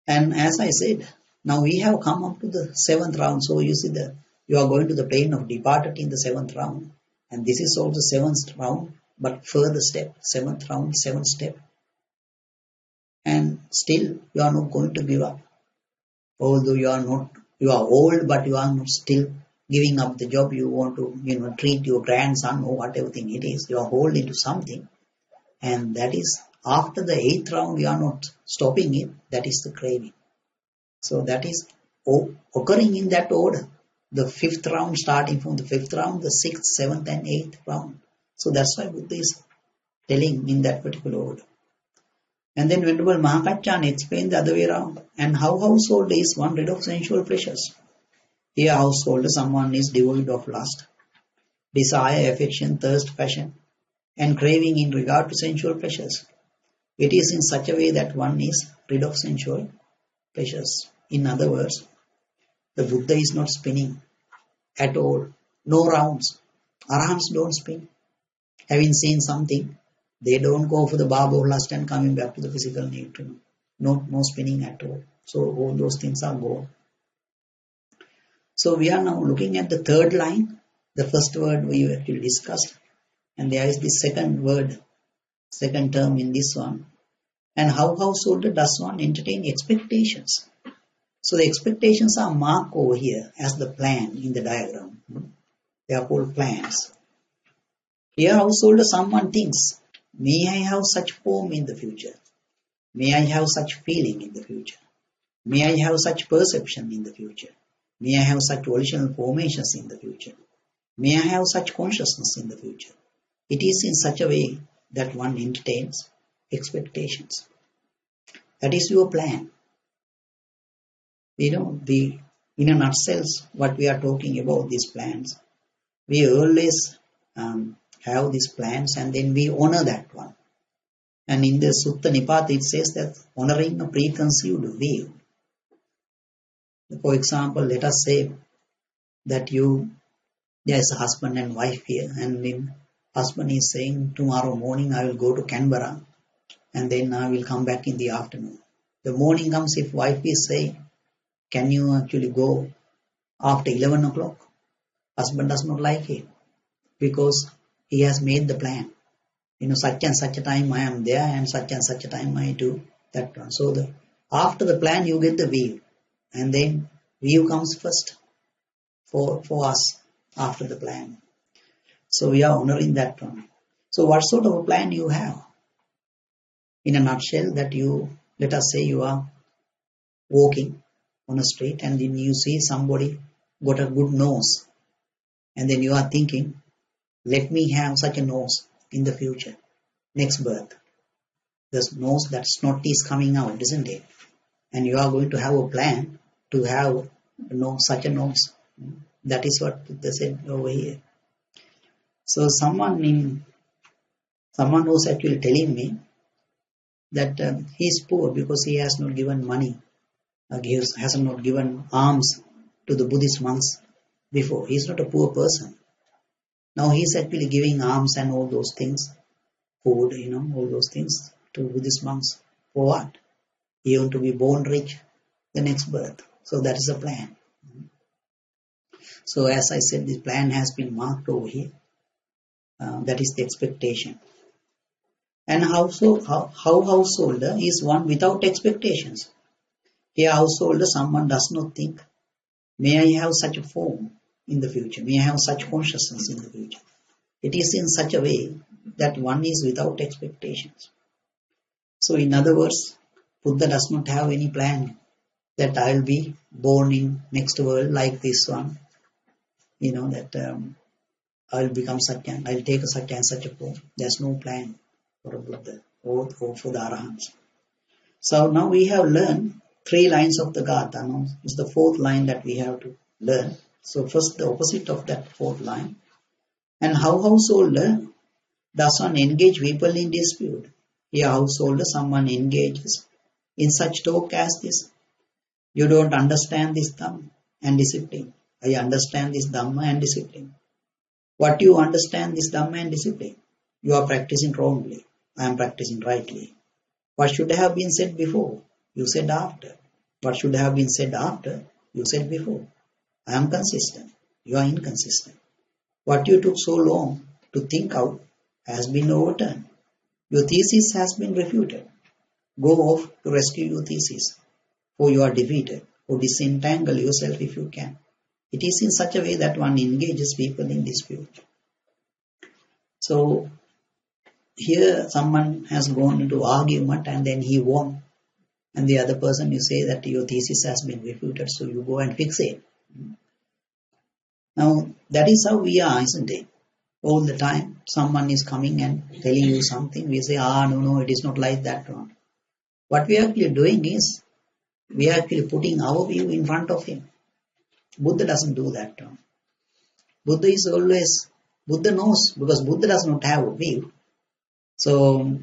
And as I said, now we have come up to the 7th round. So you see the You are going to the plane of departed in the 7th round, and this is also 7th round, but further step, 7th round, 7th step, and still you are not going to give up. Although you are old, but you are not still giving up the job. You want to, treat your grandson or whatever thing it is. You are holding to something, and that is after the 8th round. You are not stopping it. That is the craving. So that is occurring in that order. The 5th round, starting from the 5th round, the 6th, 7th, and 8th round. So that's why Buddha is telling in that particular order. And then Venerable Mahakachana explained the other way around. And how household is one rid of sensual pleasures. Here householder, someone is devoid of lust, desire, affection, thirst, passion, and craving in regard to sensual pleasures. It is in such a way that one is rid of sensual pleasures. In other words, the Buddha is not spinning at all. No rounds. Arahants don't spin. Having seen something, they don't go for the barb of lust and coming back to the physical need. No spinning at all. So all those things are gone. So we are now looking at the 3rd line. The first word we actually discussed. And there is the second term in this one. And how householder does one entertain expectations? So the expectations are marked over here as the plan in the diagram. They are called plans. Here householder, someone thinks, may I have such form in the future? May I have such feeling in the future? May I have such perception in the future? May I have such volitional formations in the future? May I have such consciousness in the future? It is in such a way that one entertains expectations. That is your plan. In a nutshell, what we are talking about, these plans, we always have these plans and then we honor that one. And in the Sutta Nipata, it says that honoring a preconceived view. For example, let us say that there is a husband and wife here, and then husband is saying, tomorrow morning I will go to Canberra and then I will come back in the afternoon. The morning comes, if wife is saying, can you actually go after 11 o'clock? Husband does not like it because he has made the plan. Such and such a time I am there and such a time I do that one. So after the plan you get the view, and then view comes first for us after the plan. So we are honoring that one. So what sort of a plan you have? In a nutshell, that let us say you are walking on a street and then you see somebody got a good nose, and then you are thinking, let me have such a nose in the future, next birth. The nose, that snot is coming out, isn't it? And you are going to have a plan to have such a nose. That is what they said over here. So someone was actually telling me that he is poor because he has not given money. He has not given alms to the Buddhist monks before. He is not a poor person. Now he is actually giving alms and all those things, food, all those things to Buddhist monks. For what? He wants to be born rich the next birth. So that is a plan. So as I said, this plan has been marked over here. That is the expectation. And how householder is one without expectations. Here householder, someone does not think, may I have such a form in the future? May I have such consciousness in the future? It is in such a way that one is without expectations. So in other words, Buddha does not have any plan that I will be born in next world like this one. That I will become such and I will take such and such a form. There is no plan for a Buddha or for the Arahants. So now we have learned 3 lines of the Gatha. It's the 4th line that we have to learn. So first the opposite of that 4th line. And how householder does one engage people in dispute? Here householder, someone engages in such talk as this. You don't understand this Dhamma and discipline. I understand this Dhamma and discipline. What you understand this Dhamma and discipline? You are practicing wrongly. I am practicing rightly. What should have been said before? You said after. What should have been said after? You said before. I am consistent. You are inconsistent. What you took so long to think out has been overturned. Your thesis has been refuted. Go off to rescue your thesis, for you are defeated, or disentangle yourself if you can. It is in such a way that one engages people in dispute. So here someone has gone into argument and then he won. And the other person, you say that your thesis has been refuted, so you go and fix it. Now that is how we are, isn't it? All the time someone is coming and telling you something, we say, no, it is not like that one. What we are actually doing is, we are actually putting our view in front of him. Buddha doesn't do that one. Buddha knows, because Buddha does not have a view. So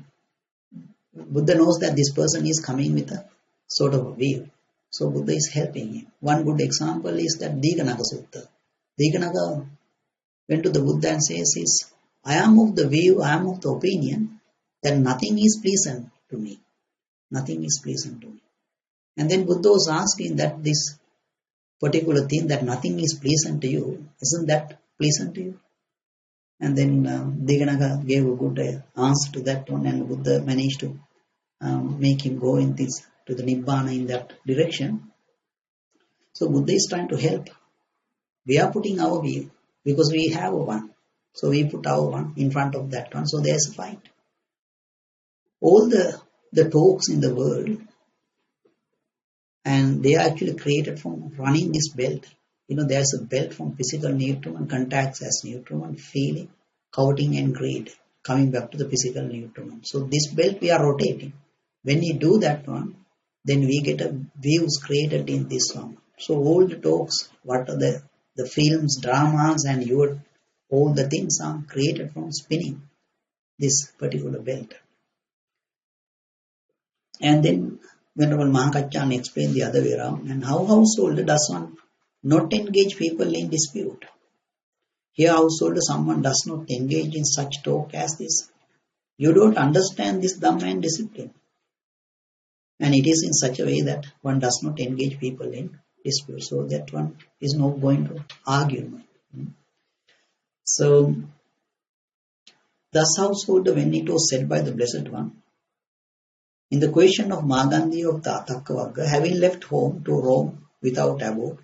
Buddha knows that this person is coming with a sort of a view. So Buddha is helping him. One good example is that Diganaka Sutta. Diganaka went to the Buddha and says, I am of the view, I am of the opinion that nothing is pleasant to me. Nothing is pleasant to me. And then Buddha was asking that this particular thing, that nothing is pleasant to you, isn't that pleasant to you? And then Diganaka gave a good answer to that one, and Buddha managed to make him go to the Nibbana in that direction. So Buddha is trying to help. We are putting our view because we have one. So we put our one in front of that one. So there's a fight. All the talks in the world, and they are actually created from running this belt. There's a belt from physical nutriment, contacts as nutriment, feeling, coveting and greed, coming back to the physical nutriment. So this belt we are rotating. When we do that one, then we get a views created in this one. So all the talks, what are the films, dramas, and all the things are created from spinning this particular belt. And then Venerable Mahakachan explained the other way around, and how householder does one not engage people in dispute. Here householder, someone does not engage in such talk as this. You don't understand this Dhamma and discipline. And it is in such a way that one does not engage people in dispute. So that one is not going to argue. So thus householder, when it was said by the Blessed One, in the question of Magandhi of the Athakkavagga, having left home to roam without abode,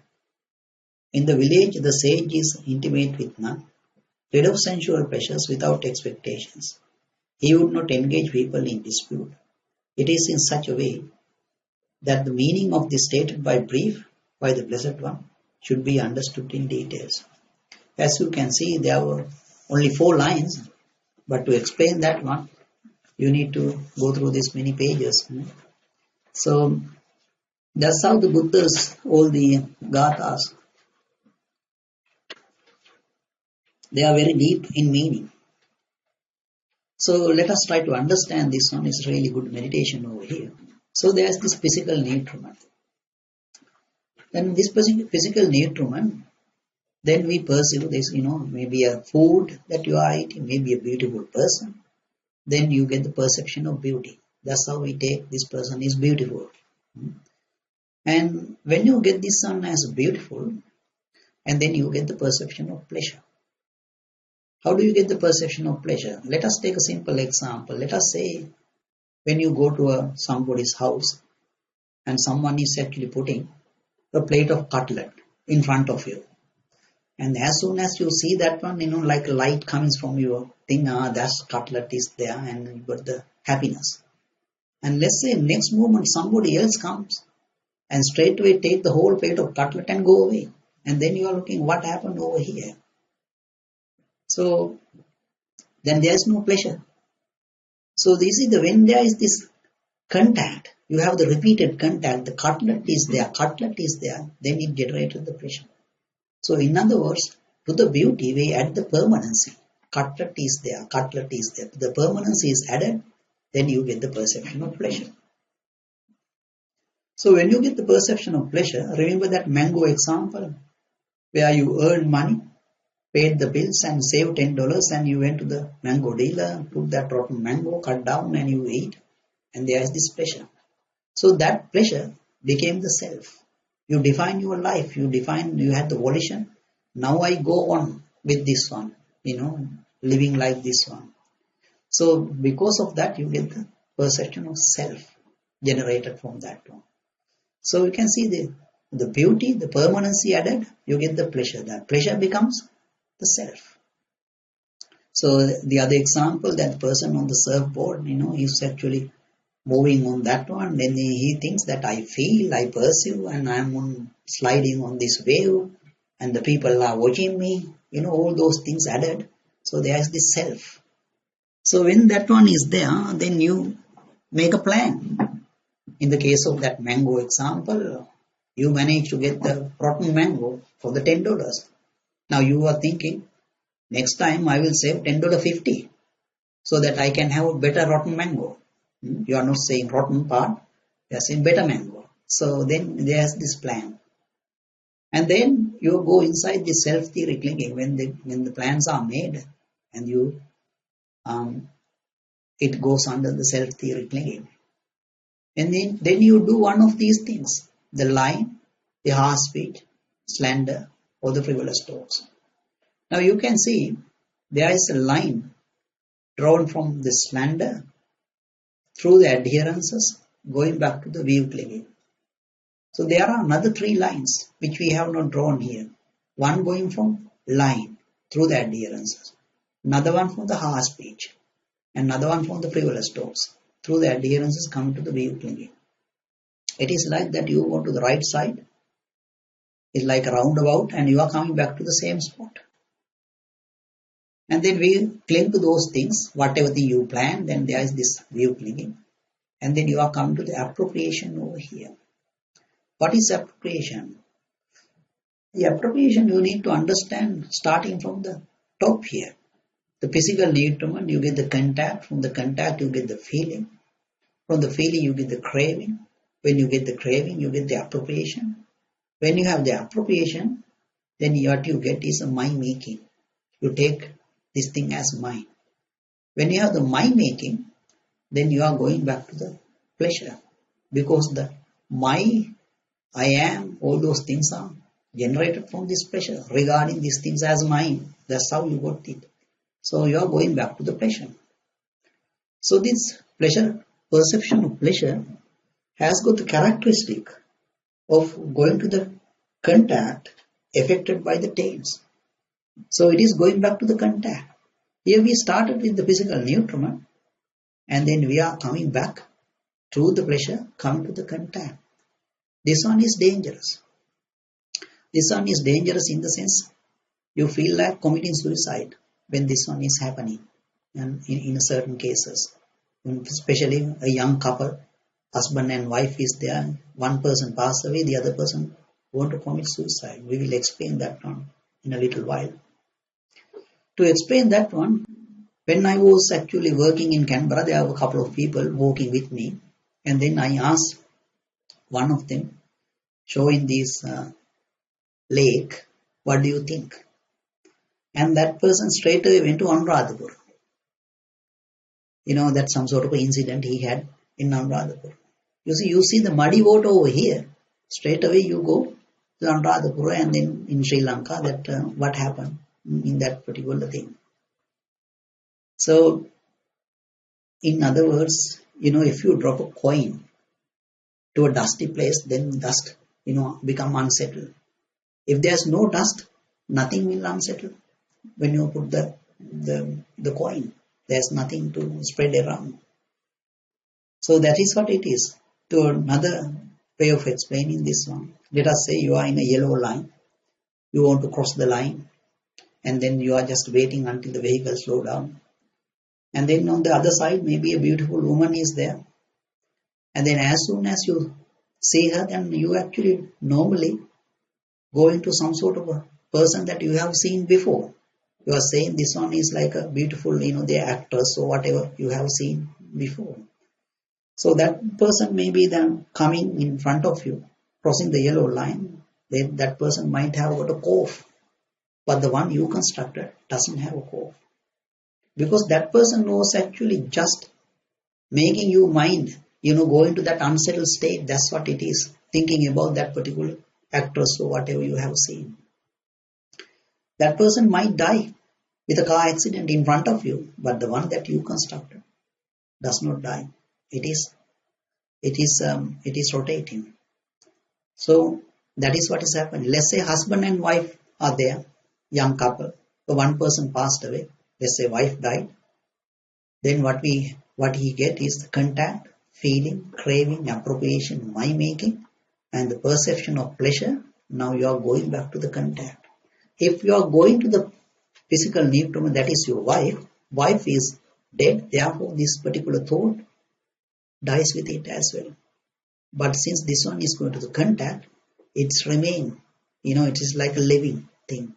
in the village the sage is intimate with none, rid of sensual pleasures without expectations. He would not engage people in dispute. It is in such a way that the meaning of this stated by the Blessed One should be understood in details. As you can see, there were only 4 lines, but to explain that one, you need to go through these many pages. So that's how the Buddhas, all the Gathas, they are very deep in meaning. So let us try to understand this one. Is really good meditation over here. So there is this physical nutriment. Then this physical nutriment, then we perceive this, maybe a food that you are eating, maybe a beautiful person. Then you get the perception of beauty. That's how we take this person is beautiful. And when you get this one as beautiful, and then you get the perception of pleasure. How do you get the perception of pleasure? Let us take a simple example. Let us say when you go to somebody's house and someone is actually putting a plate of cutlet in front of you. And as soon as you see that one, like a light comes from your thing, that's cutlet is there and you got the happiness. And let's say next moment somebody else comes and straight away take the whole plate of cutlet and go away. And then you are looking what happened over here. So then there is no pleasure. So this is when there is this contact, you have the repeated contact, the cutlet is there, then it generated the pleasure. So in other words, to the beauty we add the permanency. Cutlet is there. The permanency is added, then you get the perception of pleasure. So when you get the perception of pleasure, remember that mango example where you earned money, paid the bills and saved $10 and you went to the mango dealer, took that rotten mango, cut down and you eat, and there is this pleasure. So that pleasure became the self. You define your life, you had the volition Now I go on with this one, living like this one. So because of that, you get the perception of self generated from that one. So you can see the beauty, the permanency added, you get the pleasure. That pleasure becomes the self. So the other example, that person on the surfboard, he's actually moving on that one. Then he thinks that I feel, I perceive, and I'm sliding on this wave, and the people are watching me. All those things added. So there's the self. So when that one is there, then you make a plan. In the case of that mango example, you manage to get the rotten mango for the $10. Now you are thinking, next time I will save $10.50 so that I can have a better rotten mango. You are not saying rotten part, you are saying better mango. So then there's this plan. And then you go inside the self-theory thinking when the plans are made, and you it goes under the self-theory clinging. And then you do one of these things, the line, the harsh speech, slander, or the frivolous talks. Now you can see there is a line drawn from the slander through the adherences going back to the view clinging. So there are another 3 lines which we have not drawn here. One going from line through the adherences, another one from the harsh speech, another one from the frivolous talks. Through the adherences come to the view clinging. It is like that you go to the right side. It's like a roundabout, and you are coming back to the same spot. And then we cling to those things, whatever thing you plan, then there is this view clinging. And then you are coming to the appropriation over here. What is appropriation? The appropriation you need to understand starting from the top here. The physical nutriment, you get the contact. From the contact, you get the feeling. From the feeling, you get the craving. When you get the craving, you get the appropriation. When you have the appropriation, then what you get is a mind making. You take this thing as mine. When you have the mind making, then you are going back to the pleasure. Because the my, I am, all those things are generated from this pleasure. Regarding these things as mine, that's how you got it. So you are going back to the pleasure. So this pleasure, perception of pleasure, has got the characteristic of going to the contact affected by the tails. So it is going back to the contact. Here we started with the physical nutriment, and then we are coming back through the pleasure, coming to the contact. This one is dangerous. This one is dangerous in the sense you feel like committing suicide when this one is happening, and in certain cases, especially a young couple, husband and wife is there, one person passed away, the other person want to commit suicide. We will explain that one in a little while. To explain that one, when I was actually working in Canberra, there were a couple of people walking with me, and then I asked one of them, showing this lake, what do you think? And that person straight away went to Anuradhapur. That's some sort of incident he had in Anuradhapur. You see the muddy water over here. Straight away you go to Anuradhapur, and then in Sri Lanka, that what happened in that particular thing. So, in other words, if you drop a coin to a dusty place, then dust, become unsettled. If there's no dust, nothing will unsettle. When you put the coin, there's nothing to spread around. So that is what it is. To another way of explaining this one, let us say you are in a yellow line. You want to cross the line, and then you are just waiting until the vehicle slow down. And then on the other side, maybe a beautiful woman is there. And then as soon as you see her, then you actually normally go into some sort of a person that you have seen before. You are saying this one is like a beautiful, they are actors or whatever you have seen before. So that person may be then coming in front of you, crossing the yellow line. Then that person might have got a cough, but the one you constructed doesn't have a cough. Because that person was actually just making you mind, go into that unsettled state. That's what it is, thinking about that particular actress or whatever you have seen. That person might die with a car accident in front of you, but the one that you constructed does not die. It is rotating. So that is what is happening. Let's say husband and wife are there, young couple. So one person passed away. Let's say wife died. Then what he get is the contact, feeling, craving, appropriation, mind making, and the perception of pleasure. Now you are going back to the contact. If you are going to the physical newcomer, that is your wife is dead, therefore this particular thought dies with it as well. But since this one is going to the contact, it's remain, it is like a living thing.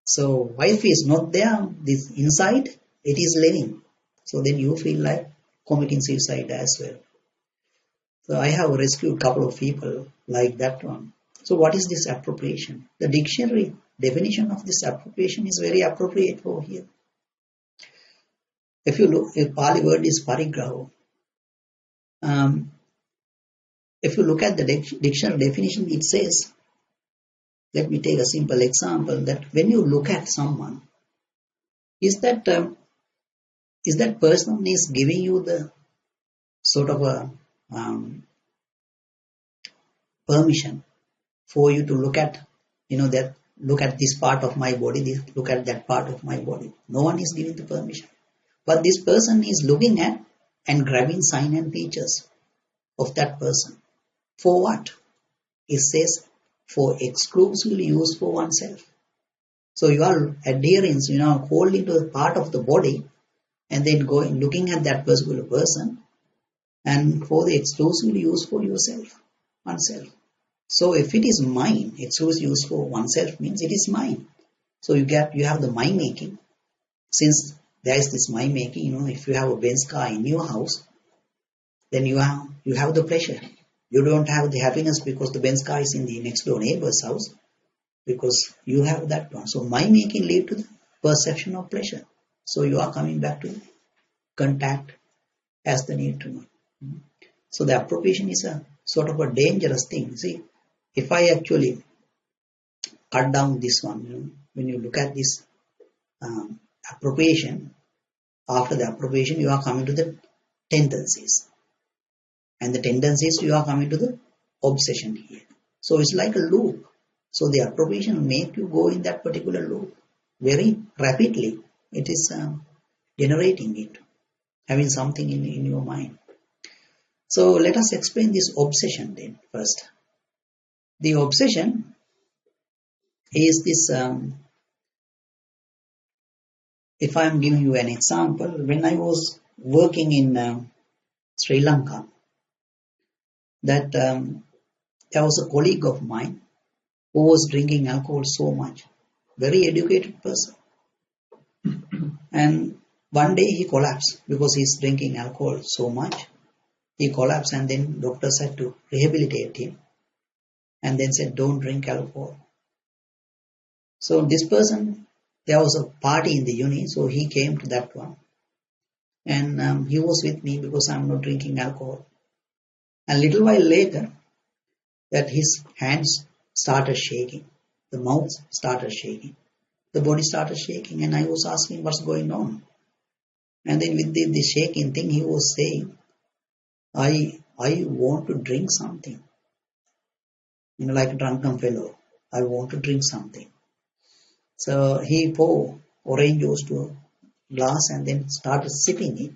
So wife is not there, this inside, it is living. So then you feel like committing suicide as well. So I have rescued a couple of people like that one. So what is this appropriation? The dictionary definition of this appropriation is very appropriate over here. If you look, a Pali word is parigraho. If you look at the dictionary definition, it says, let me take a simple example, that when you look at someone, is that person is giving you the sort of a permission for you to look at, look at this part of my body, look at that part of my body. No one is giving the permission. But this person is looking at and grabbing sign and features of that person. For what? It says for exclusively use for oneself. So you are adherence, holding to a part of the body and then going looking at that particular person and for the exclusive use for oneself. So if it is mine, exclusive use for oneself means it is mine. So you have the mind making. Since there is this mind making, if you have a Benz car in your house, then you have the pleasure. You don't have the happiness because the Benz car is in the next door neighbor's house, because you have that one. So mind making lead to the perception of pleasure. So you are coming back to contact as the need to know. So the appropriation is a sort of a dangerous thing. See, if I actually cut down this one, when you look at this appropriation, after the appropriation you are coming to the tendencies. And the tendencies you are coming to the obsession here. So it's like a loop. So the appropriation will make you go in that particular loop very rapidly. It is generating it, having something in your mind. So let us explain this obsession then first. The obsession is this, if I am giving you an example, when I was working in Sri Lanka, that there was a colleague of mine who was drinking alcohol so much, very educated person. And one day he collapsed because he's drinking alcohol so much. He collapsed and then doctors had to rehabilitate him and then said, don't drink alcohol. So this person, there was a party in the uni, so he came to that one. And he was with me because I'm not drinking alcohol. And a little while later, that his hands started shaking, the mouth started shaking, the body started shaking, and I was asking what's going on. And then with the shaking thing, he was saying, I want to drink something. Like a drunken fellow, I want to drink something. So he poured orange juice to a glass and then started sipping it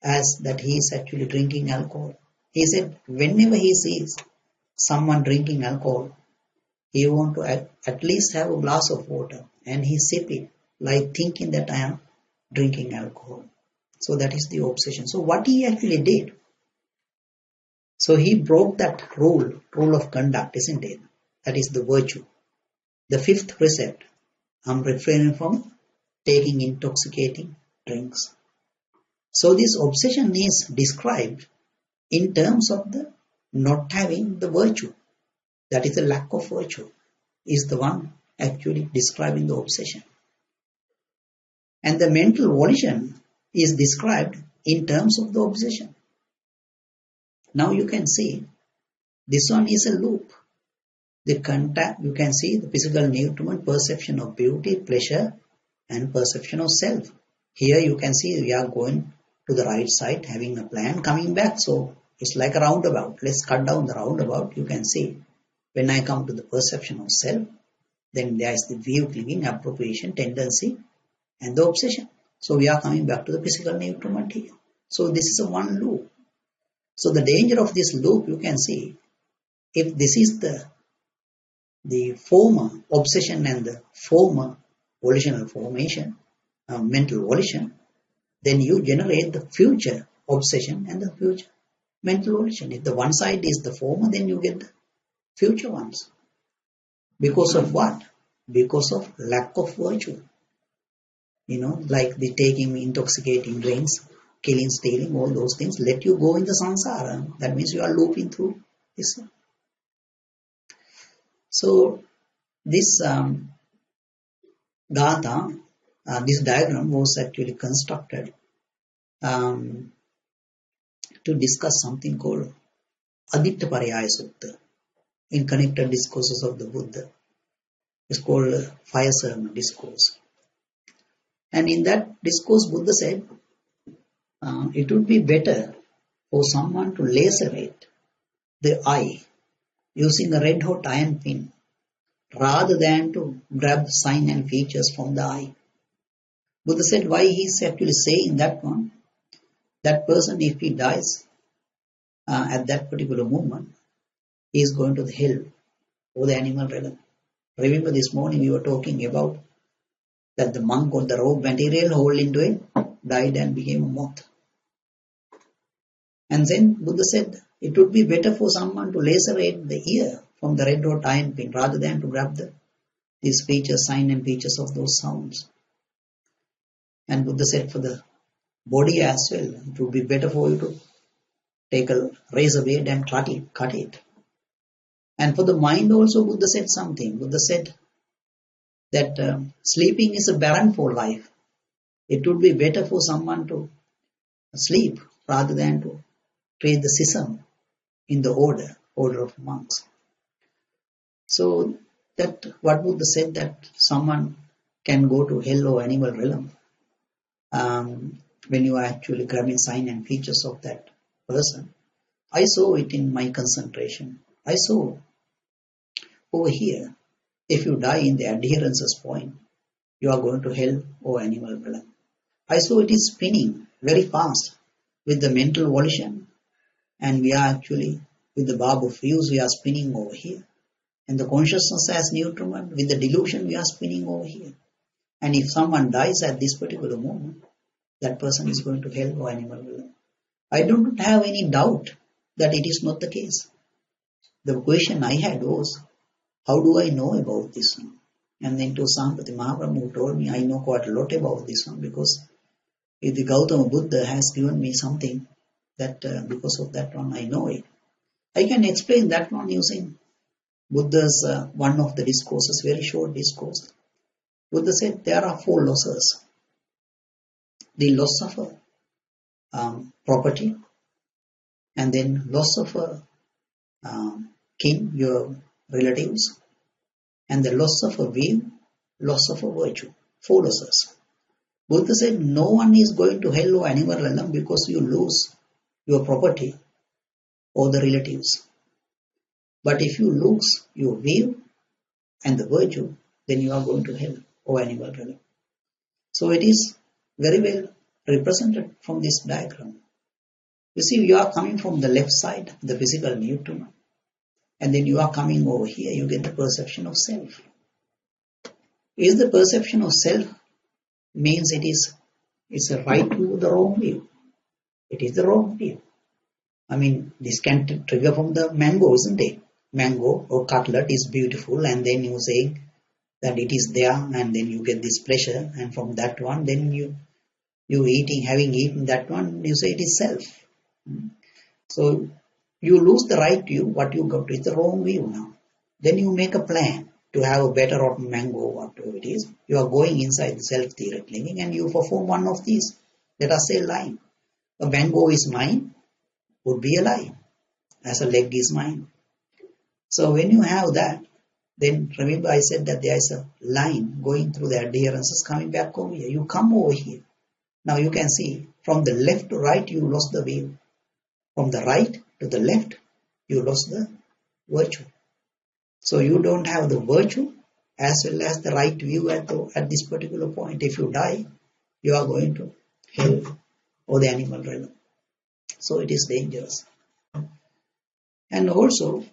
as that he is actually drinking alcohol. He said whenever he sees someone drinking alcohol, he want to at least have a glass of water and he sip it like thinking that I am drinking alcohol. So that is the obsession. So what he actually did, so he broke that rule of conduct, isn't it? That is the virtue. The fifth precept, I'm refraining from taking intoxicating drinks. So this obsession is described in terms of the not having the virtue. That is the lack of virtue is the one actually describing the obsession. And the mental volition is described in terms of the obsession. Now you can see this one is a loop. The contact, you can see the physical nutriment, perception of beauty, pleasure, and perception of self. Here you can see we are going to the right side, having a plan, coming back. So it's like a roundabout. Let's cut down the roundabout. You can see when I come to the perception of self, then there is the view clinging, appropriation, tendency, and the obsession. So we are coming back to the physical nutriment here. So this is a one loop. So the danger of this loop, you can see, if this is the former obsession and the former volitional formation, mental volition, then you generate the future obsession and the future mental volition. If the one side is the former, then you get the future ones. Because of what? Because of lack of virtue. Like the taking intoxicating drinks, killing, stealing, all those things let you go in the samsara. That means you are looping through this. So this Gatha, this diagram was actually constructed to discuss something called Aditta Pariyaya Sutta in connected discourses of the Buddha. It's called Fire Sermon Discourse. And in that discourse, Buddha said, it would be better for someone to lacerate the eye using a red hot iron pin rather than to grab the sign and features from the eye. Buddha said why he is actually saying that one. That person, if he dies at that particular moment, he is going to the hell or the animal realm. Remember this morning we were talking about that the monk got the robe material, hole into it, died and became a moth. And then Buddha said it would be better for someone to lacerate the ear from the red hot iron pin rather than to grab these features, sign and features of those sounds. And Buddha said for the body as well, it would be better for you to take a razor blade and cut it. And for the mind also Buddha said something. Buddha said that sleeping is a barren for life. It would be better for someone to sleep rather than to create the schism in the order of monks. So that what Buddha said that someone can go to hell or animal realm when you are actually grabbing sign and features of that person. I saw it in my concentration. I saw over here, if you die in the adherences point, you are going to hell or animal realm. I saw it is spinning very fast with the mental volition, and we are actually with the barb of views we are spinning over here, and the consciousness as nutriment with the delusion we are spinning over here. And if someone dies at this particular moment, that person is going to hell or animal realm. I don't have any doubt that it is not the case. The question I had was, how do I know about this one? And then to Sampati Mahaprabhu told me I know quite a lot about this one because the Gautama Buddha has given me something that because of that one I know it. I can explain that one using Buddha's one of the discourses, very short discourse. Buddha said there are 4 losses. The loss of property, and then loss of kin, your relatives, and the loss of a view, loss of a virtue. 4 losses. Buddha said no one is going to hell or animal realm because you lose your property or the relatives. But if you lose your view and the virtue, then you are going to hell or animal realm. So it is very well represented from this diagram. You see, you are coming from the left side, the physical nutriment, and then you are coming over here, you get the perception of self. Is the perception of self means it's a right view or the wrong view? It is the wrong view. I mean, this can trigger from the mango, isn't it? Mango or cutlet is beautiful, and then you say that it is there, and then you get this pleasure, and from that one, then you having eaten that one, you say it is self. So you lose the right view, what you got to is the wrong view now. Then you make a plan to have a better rotten mango, whatever it is. You are going inside the self-theory clinging and you perform one of these. Let us say line. A mango is mine would be a lie, as a leg is mine. So when you have that, Then remember I said that there is a line going through the adherences coming back over here. You come over here. Now you can see from the left to right you lost the view. From the right to the left you lost the virtue. So you don't have the virtue as well as the right view at this particular point. If you die, you are going to hell or the animal realm. So it is dangerous. And also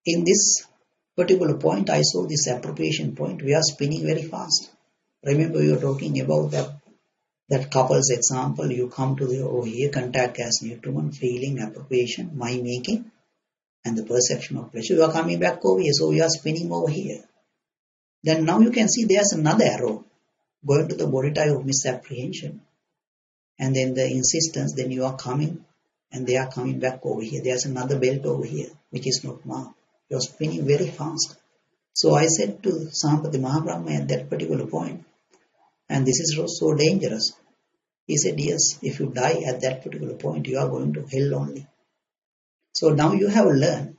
in this particular point, I saw this appropriation point. We are spinning very fast. Remember, we were talking about that couple's example. You come to the over here, contact as nutriment, feeling, appropriation, mind making, and the perception of pleasure. You are coming back over here, so we are spinning over here. Then now you can see there's another arrow going to the body type of misapprehension, and then the insistence. Then you are coming, and they are coming back over here. There's another belt over here, which is not marked. You're spinning very fast. So I said to Sampati Mahabrahma at that particular point, and this is so dangerous. He said, yes, if you die at that particular point, you are going to hell only. So now you have learned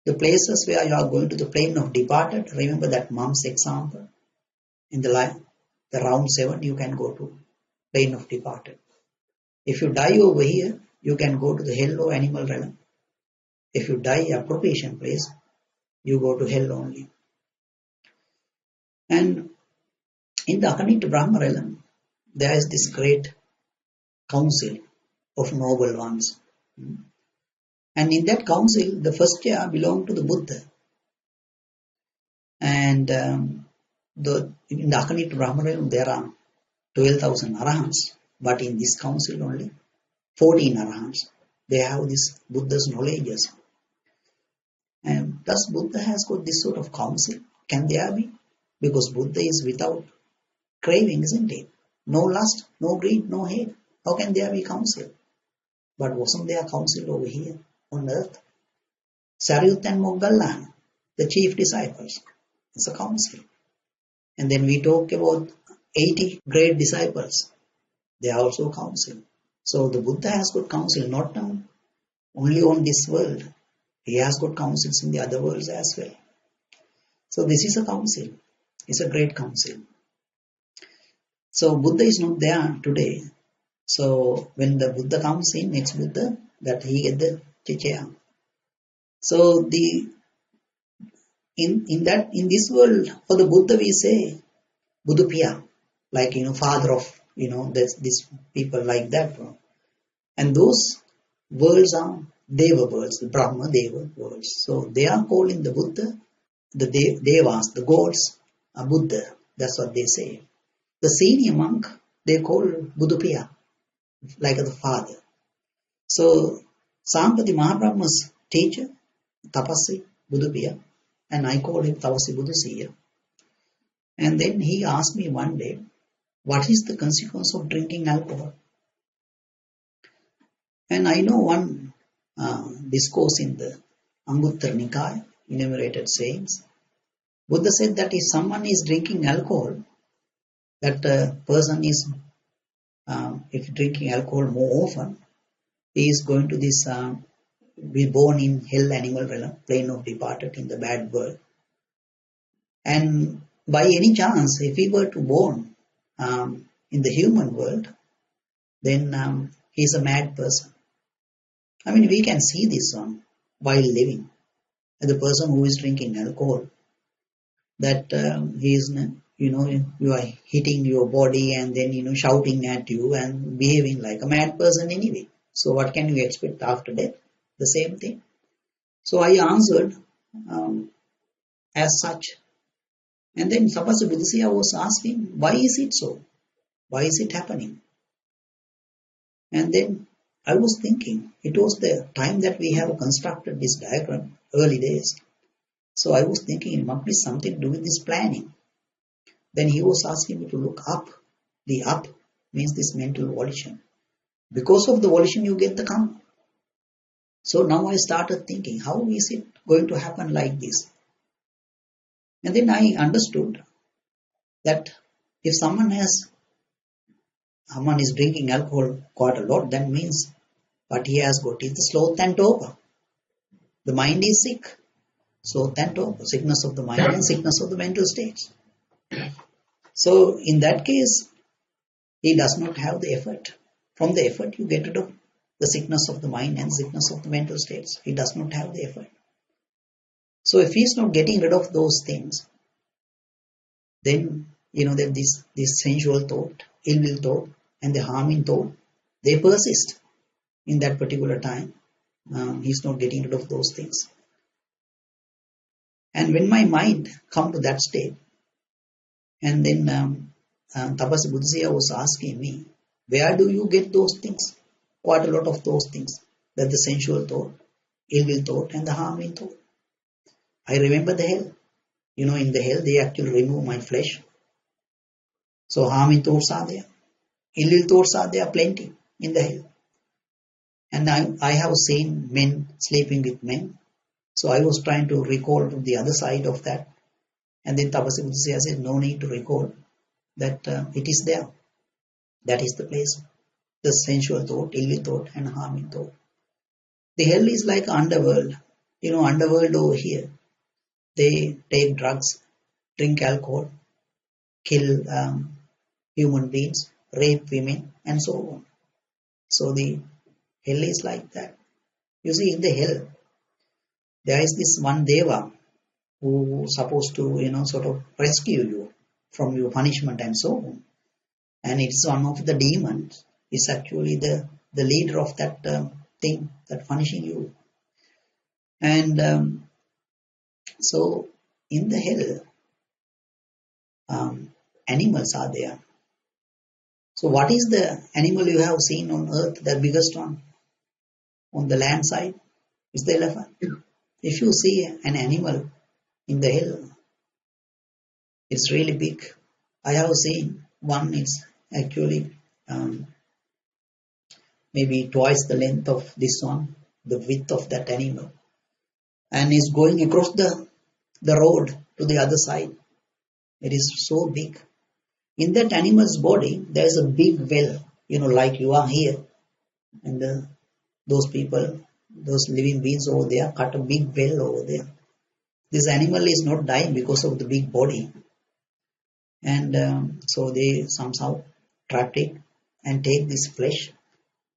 the places where you are going to the plane of departed. Remember that mom's example. In the round 7, you can go to plane of departed. If you die over here, you can go to the hell or animal realm. If you die appropriation place, you go to hell only. And in the Akanita Brahma realm, there is this great council of noble ones. And in that council, the first chair belonged to the Buddha. And in the Akanita Brahma realm, there are 12,000 Arahants. But in this council, only 14 Arahants. They have this Buddha's knowledges. And thus Buddha has got this sort of counsel. Can there be? Because Buddha is without craving, isn't it? No lust, no greed, no hate. How can there be counsel? But wasn't there counsel over here on earth? Sariputta and Moggallana, the chief disciples, it's a counsel. And then we talk about 80 great disciples. They are also counsel. So the Buddha has got counsel, not only on this world. He has got counsels in the other worlds as well. So this is a counsel. It's a great counsel. So Buddha is not there today. So when the Buddha comes in, next Buddha, that he get the chair. So in this world, for the Buddha we say Buddhupiya, like father of these people like that. And those worlds are Deva worlds, the Brahma Deva worlds. So they are calling the Buddha, the Devas, the gods, a Buddha. That's what they say. The senior monk, they call Buddhupiya, like the father. So Sampati Mahabrahma's teacher, Tapasvi Buddhupiya, and I call him Tapasvi Buddhusiya. And then he asked me one day, what is the consequence of drinking alcohol? And I know one discourse in the Anguttara Nikaya, enumerated sayings. Buddha said that if someone is drinking alcohol, that person is, if drinking alcohol more often, he is going to be born in hell animal realm, plane of departed in the bad world. And by any chance, if he were to born in the human world, then he is a mad person. I mean, we can see this one while living. And the person who is drinking alcohol, that he is, you are hitting your body and then, shouting at you and behaving like a mad person anyway. So what can you expect after death? The same thing. So I answered as such. And then Tapasvi Buddhusiya was asking, why is it so? Why is it happening? And then I was thinking, it was the time that we have constructed this diagram, early days. So I was thinking it must be something to do with this planning. Then he was asking me to look up. The up means this mental volition. Because of the volition you get the karma. So now I started thinking, how is it going to happen like this? And then I understood that if someone is drinking alcohol quite a lot, that means what he has got is the sloth and torpor. The mind is sick. So tanto, sickness of the mind and sickness of the mental states. So in that case, he does not have the effort. From the effort, you get rid of the sickness of the mind and sickness of the mental states. He does not have the effort. So if he is not getting rid of those things, then that this sensual thought, ill will thought, and the harming thought, they persist in that particular time. He's not getting rid of those things. And when my mind come to that state, and then Tapasi Buddhaya was asking me, where do you get those things? Quite a lot of those things. That the sensual thought, ill will thought, and the harming thought. I remember the hell. In the hell they actually remove my flesh. So harming thoughts are there. Ill will thoughts are there plenty in the hell. And I have seen men sleeping with men. So I was trying to recall to the other side of that. And then Tapasi Buddhaya said, no need to recall that it is there. That is the place. The sensual thought, ill will thought, and harming thought. The hell is like underworld. Underworld over here. They take drugs, drink alcohol, kill human beings, rape women, and so on. So the hell is like that. You see, in the hell, there is this one deva who is supposed to, sort of rescue you from your punishment and so on. And it's one of the demons. It's actually the leader of that thing that punishing you. And so in the hell, animals are there. So what is the animal you have seen on earth, the biggest one? On the land side is the elephant. If you see an animal in the hell, it's really big. I have seen one is actually maybe twice the length of this one, the width of that animal, and is going across the road to the other side. It is so big. In that animal's body, there is a big well, like you are here, and those people, those living beings over there, cut a big well over there. This animal is not dying because of the big body, and so they somehow trap it and take this flesh,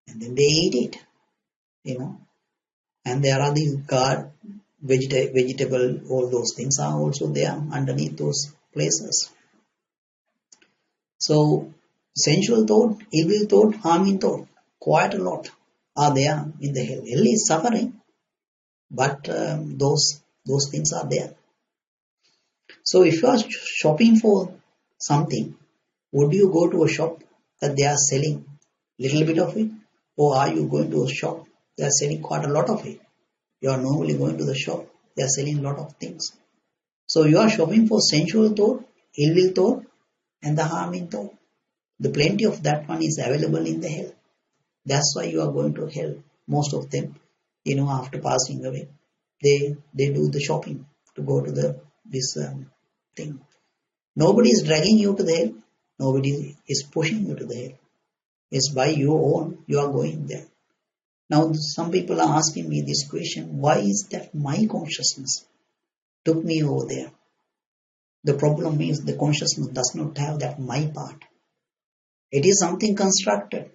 and then they eat it, And there are these vegetable, all those things are also there underneath those places. So sensual thought, evil thought, harming thought, quite a lot are there in the hell. Hell is suffering, but those things are there. So if you are shopping for something, would you go to a shop that they are selling little bit of it, or are you going to a shop they are selling quite a lot of it? You are normally going to the shop, they are selling a lot of things. So you are shopping for sensual thought, ill will thought, and the harming thought. The plenty of that one is available in the hell. That's why you are going to hell. Most of them, after passing away, they do the shopping to go to this thing. Nobody is dragging you to the hell. Nobody is pushing you to the hell. It's by your own you are going there. Now some people are asking me this question, why is that my consciousness took me over there? The problem is the consciousness does not have that my part. It is something constructed.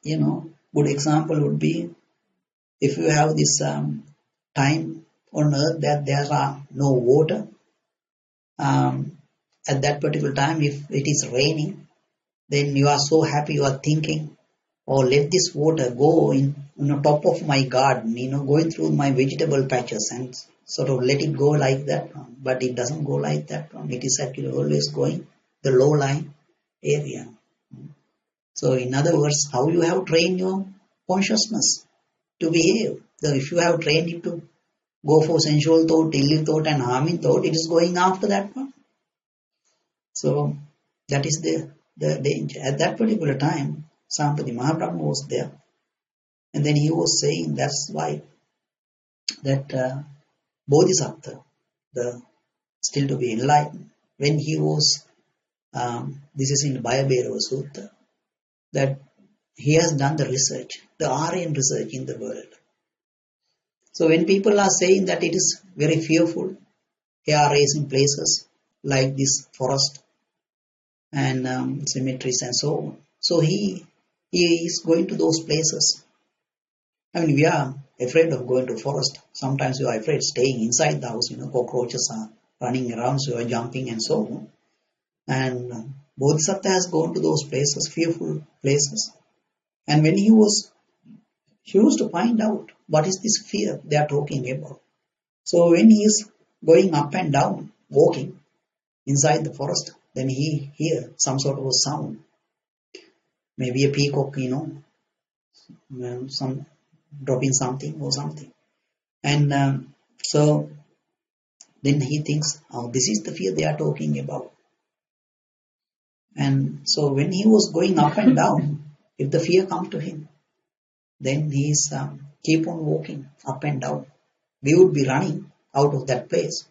Good example would be if you have this time on earth that there are no water. At that particular time, if it is raining, then you are so happy, you are thinking, oh, let this water go on the top of my garden, going through my vegetable patches and sort of let it go like that. But it doesn't go like that. It is actually always going the low-lying area. So in other words, how you have trained your consciousness to behave. So if you have trained it to go for sensual thought, ill thought and harming thought, it is going after that one. So that is the danger. At that particular time, Sampati Mahaprabhu was there. And then he was saying that's why that Bodhisattva, still to be enlightened, when he was, this is in the Bhayabhairava Sutta, that he has done the research, the Aryan research in the world. So when people are saying that it is very fearful, hair-raising places like this forest and cemeteries and so on. So he is going to those places. I mean, we are afraid of going to forest. Sometimes we are afraid staying inside the house. Cockroaches are running around, so you are jumping and so on. And Bodhisattva has gone to those places, fearful places. And when he used to find out what is this fear they are talking about. So when he is going up and down, walking inside the forest, then he hear some sort of a sound. Maybe a peacock, some dropping something or something. And so then he thinks, oh, this is the fear they are talking about. And so when he was going up and down, if the fear comes to him, then he is keep on walking up and down. We would be running out of that place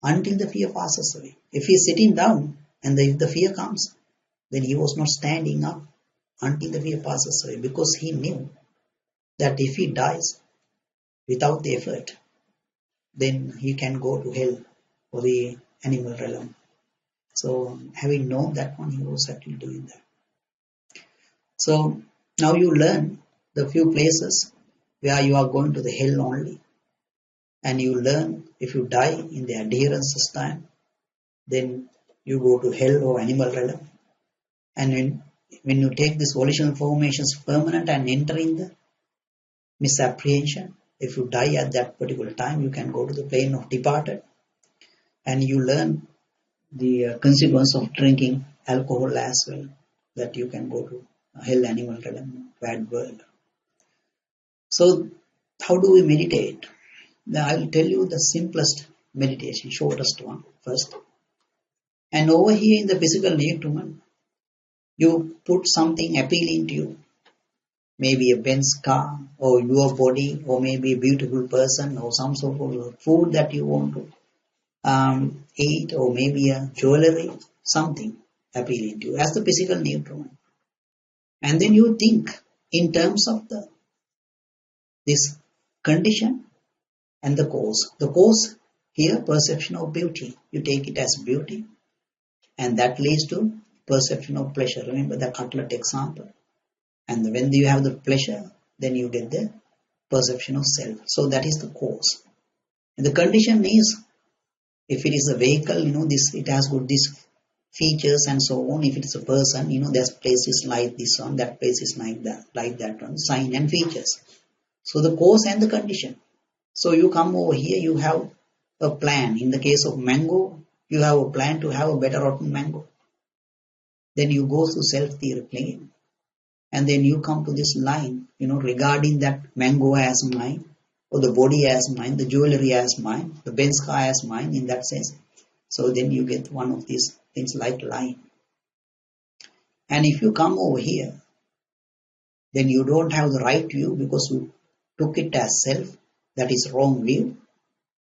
until the fear passes away. If he is sitting down and if the fear comes, then he was not standing up until the fear passes away, because he knew that if he dies without the effort, then he can go to hell or the animal realm. So having known that one, he was actually doing that. So now you learn the few places where you are going to the hell only. And you learn if you die in the adherence system, then you go to hell or animal realm. And when you take this volitional formations permanent and enter in the misapprehension, if you die at that particular time, you can go to the plane of departed. And you learn the consequence of drinking alcohol as well, that you can go to hell, animal realm, bad world. So how do we meditate? Now I will tell you the simplest meditation, shortest one first. And over here in the physical nutriment, you put something appealing to you. Maybe a Benz car, or your body, or maybe a beautiful person, or some sort of food that you want to eat, or maybe a jewelry, something appealing to you as the physical nutriment. And then you think in terms of this condition and the cause. The cause here, perception of beauty. You take it as beauty, and that leads to perception of pleasure. Remember the cutlet example. And when you have the pleasure, then you get the perception of self. So that is the cause. And the condition is, if it is a vehicle, it has got these features and so on. If it is a person, there's places like this one, that place is like that one, sign and features. So the cause and the condition. So you come over here, you have a plan. In the case of mango, you have a plan to have a better rotten mango. Then you go through self-theory plane. And then you come to this line, regarding that mango as mine, or the body as mine, the jewelry as mine, the Benz car as mine, in that sense. So then you get one of these things like line. And if you come over here, then you don't have the right view, because you took it as self. That is wrong view.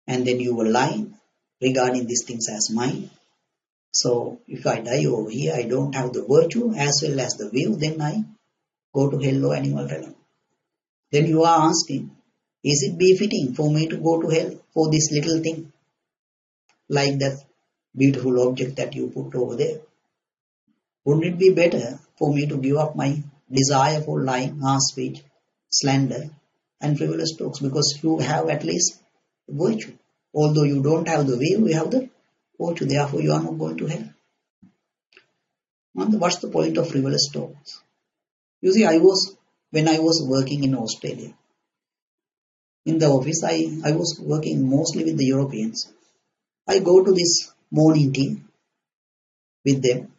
And then you will line regarding these things as mine. So if I die over here, I don't have the virtue as well as the view, then I go to hell or animal realm. Then you are asking, is it befitting for me to go to hell for this little thing? Like that beautiful object that you put over there. Wouldn't it be better for me to give up my desire for lying, harsh speech, slander, and frivolous talks, because you have at least virtue. Although you don't have the will, you have the virtue. Therefore, you are not going to hell. What's the point of frivolous talks? You see, when I was working in Australia, in the office, I was working mostly with the Europeans. I go to this morning tea with them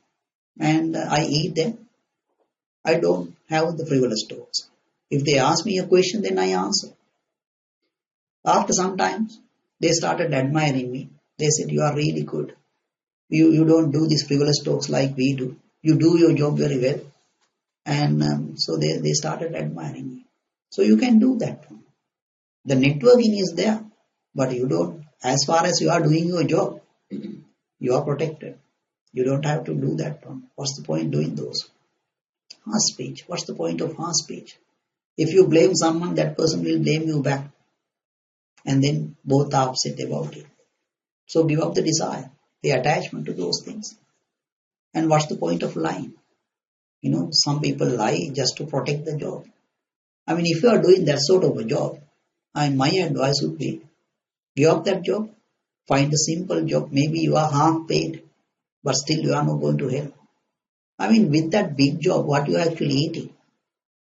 and I eat them. I don't have the frivolous talks. If they ask me a question, then I answer. After some time, they started admiring me. They said, you are really good. You don't do these frivolous talks like we do. You do your job very well. And so they started admiring me. So you can do that one. The networking is there, but you don't, as far as you are doing your job, you are protected. You don't have to do that one. What's the point doing those? Harsh speech. What's the point of harsh speech? If you blame someone, that person will blame you back. and then both are upset about it. So give up the desire, the attachment to those things. And what's the point of lying? Some people lie just to protect the job. I mean, if you are doing that sort of a job, my advice would be give up that job, find a simple job. Maybe you are half paid, but still you are not going to hell. I mean, with that big job, what you are actually eating,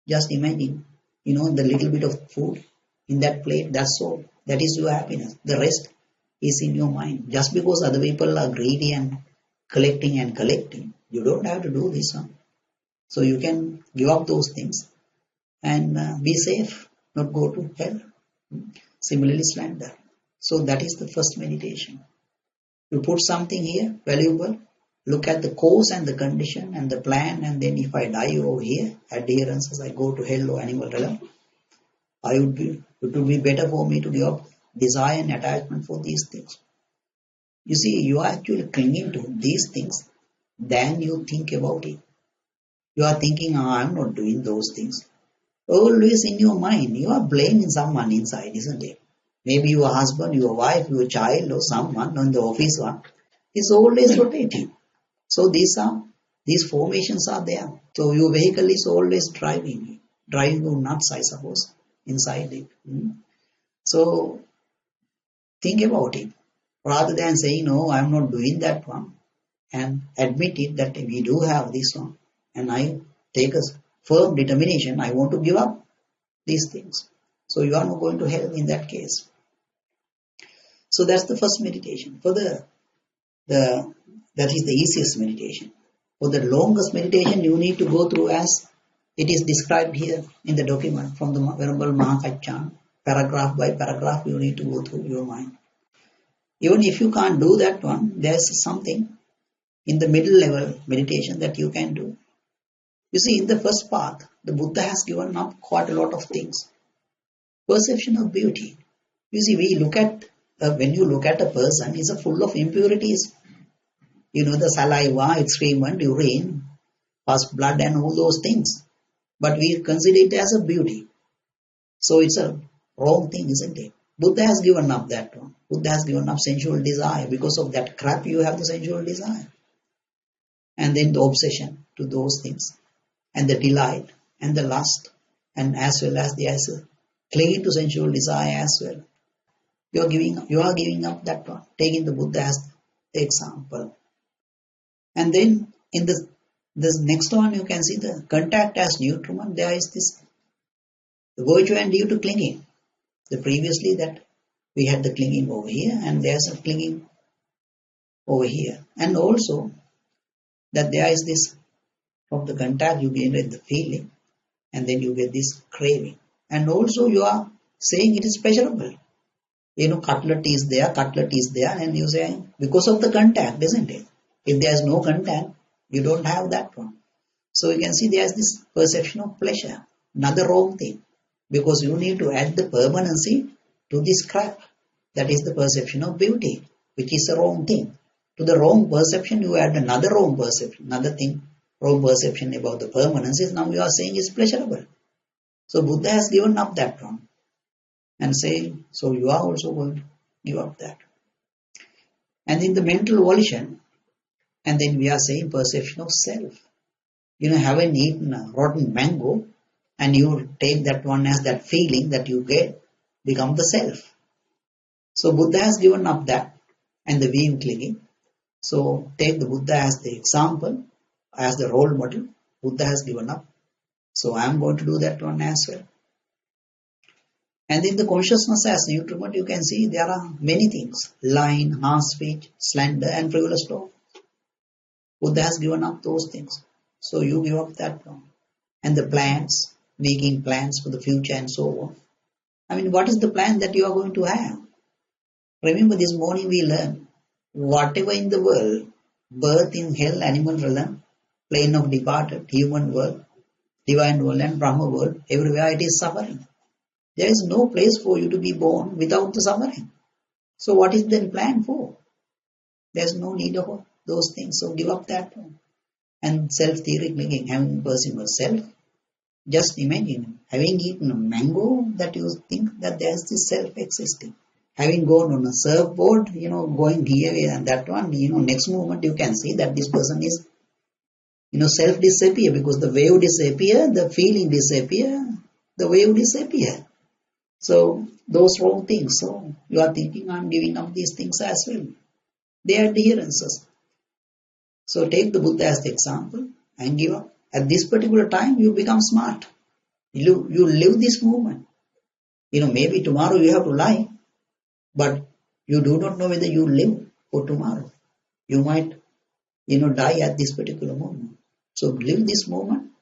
just imagine, the little bit of food in that plate, that's all. That is your happiness. The rest is in your mind. Just because other people are greedy and collecting, you don't have to do this one. So you can give up those things and be safe, not go to hell. Similarly, slander. So that is the first meditation. You put something here, valuable, look at the cause and the condition and the plan, and then if I die over here, adherences, I go to hell or animal realm, it would be better for me to give up desire and attachment for these things. You see, you are actually clinging to these things than you think about it. You are thinking, I'm not doing those things. Always in your mind, you are blaming someone inside, isn't it? Maybe your husband, your wife, your child, or someone on the office one is always rotating. So these formations are there. So your vehicle is always driving you nuts, I suppose, inside it. So think about it. Rather than saying, no, I'm not doing that one, and admit it that we do have this one, and I take a firm determination, I want to give up these things. So you are not going to hell in that case. So that's the first meditation. That is the easiest meditation. For the longest meditation, you need to go through as it is described here in the document from the Venerable Mahakachan. Paragraph by paragraph, you need to go through your mind. Even if you can't do that one, there's something in the middle level meditation that you can do. You see, in the first path, the Buddha has given up quite a lot of things. Perception of beauty. You see, when you look at a person, it's full of impurities. The saliva, excrement, urine, past blood and all those things. But we consider it as a beauty. So it's a wrong thing, isn't it? Buddha has given up that one. Buddha has given up sensual desire. Because of that crap, you have the sensual desire. And then the obsession to those things. And the delight and the lust. And as well as the clinging to sensual desire as well. You are giving up that one. Taking the Buddha as the example. And then in this next one, you can see the contact as nutriment. There is the virtue and due to clinging. The previously that we had the clinging over here, and there's a clinging over here. And also that there is this, from the contact you get the feeling, and then you get this craving. And also you are saying it is pleasurable. Cutlet is there, and you say because of the contact, isn't it? If there is no contact, you don't have that one. So you can see there is this perception of pleasure. Another wrong thing. Because you need to add the permanency to this crap. That is the perception of beauty, which is a wrong thing. To the wrong perception, you add another wrong perception. Another thing, wrong perception about the permanency. Now you are saying it's pleasurable. So Buddha has given up that one. And saying, so you are also going to give up that. And in the mental volition, and then we are saying perception of self. Having eaten a rotten mango, and you take that one as that feeling that you get, become the self. So Buddha has given up that, and the being clinging. So take the Buddha as the example, as the role model. Buddha has given up. So I am going to do that one as well. And in the consciousness as nutriment, you can see there are many things. Lying, harsh speech, slander, and frivolous talk. Buddha has given up those things. So you give up that one. And the plans, making plans for the future and so on. I mean, what is the plan that you are going to have? Remember, this morning we learned, whatever in the world, birth in hell, animal realm, plane of departed, human world, divine world and Brahma world, everywhere it is suffering. There is no place for you to be born without the suffering. So what is the plan for? There is no need of those things. So give up that one. And self-theory clinging, having personal self. Just imagine having eaten a mango that you think that there is this self existing. having gone on a surfboard, going here and that one, next moment you can see that this person is, self disappear, because the wave disappear, the feeling disappear, the wave disappear. So those wrong things. So you are thinking, I'm giving up these things as well. They are adherences. So take the Buddha as the example and give up. At this particular time, you become smart. You live this moment. Maybe tomorrow you have to lie, but you do not know whether you live for tomorrow. You might, die at this particular moment. So live this moment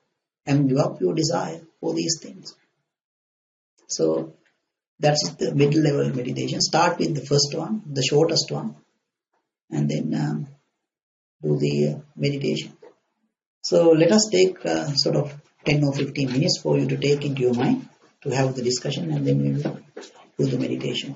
and give up your desire for these things. So that's the middle level meditation. Start with the first one, the shortest one, and then do the meditation. So let us take sort of 10 or 15 minutes for you to take into your mind to have the discussion, and then we will do the meditation.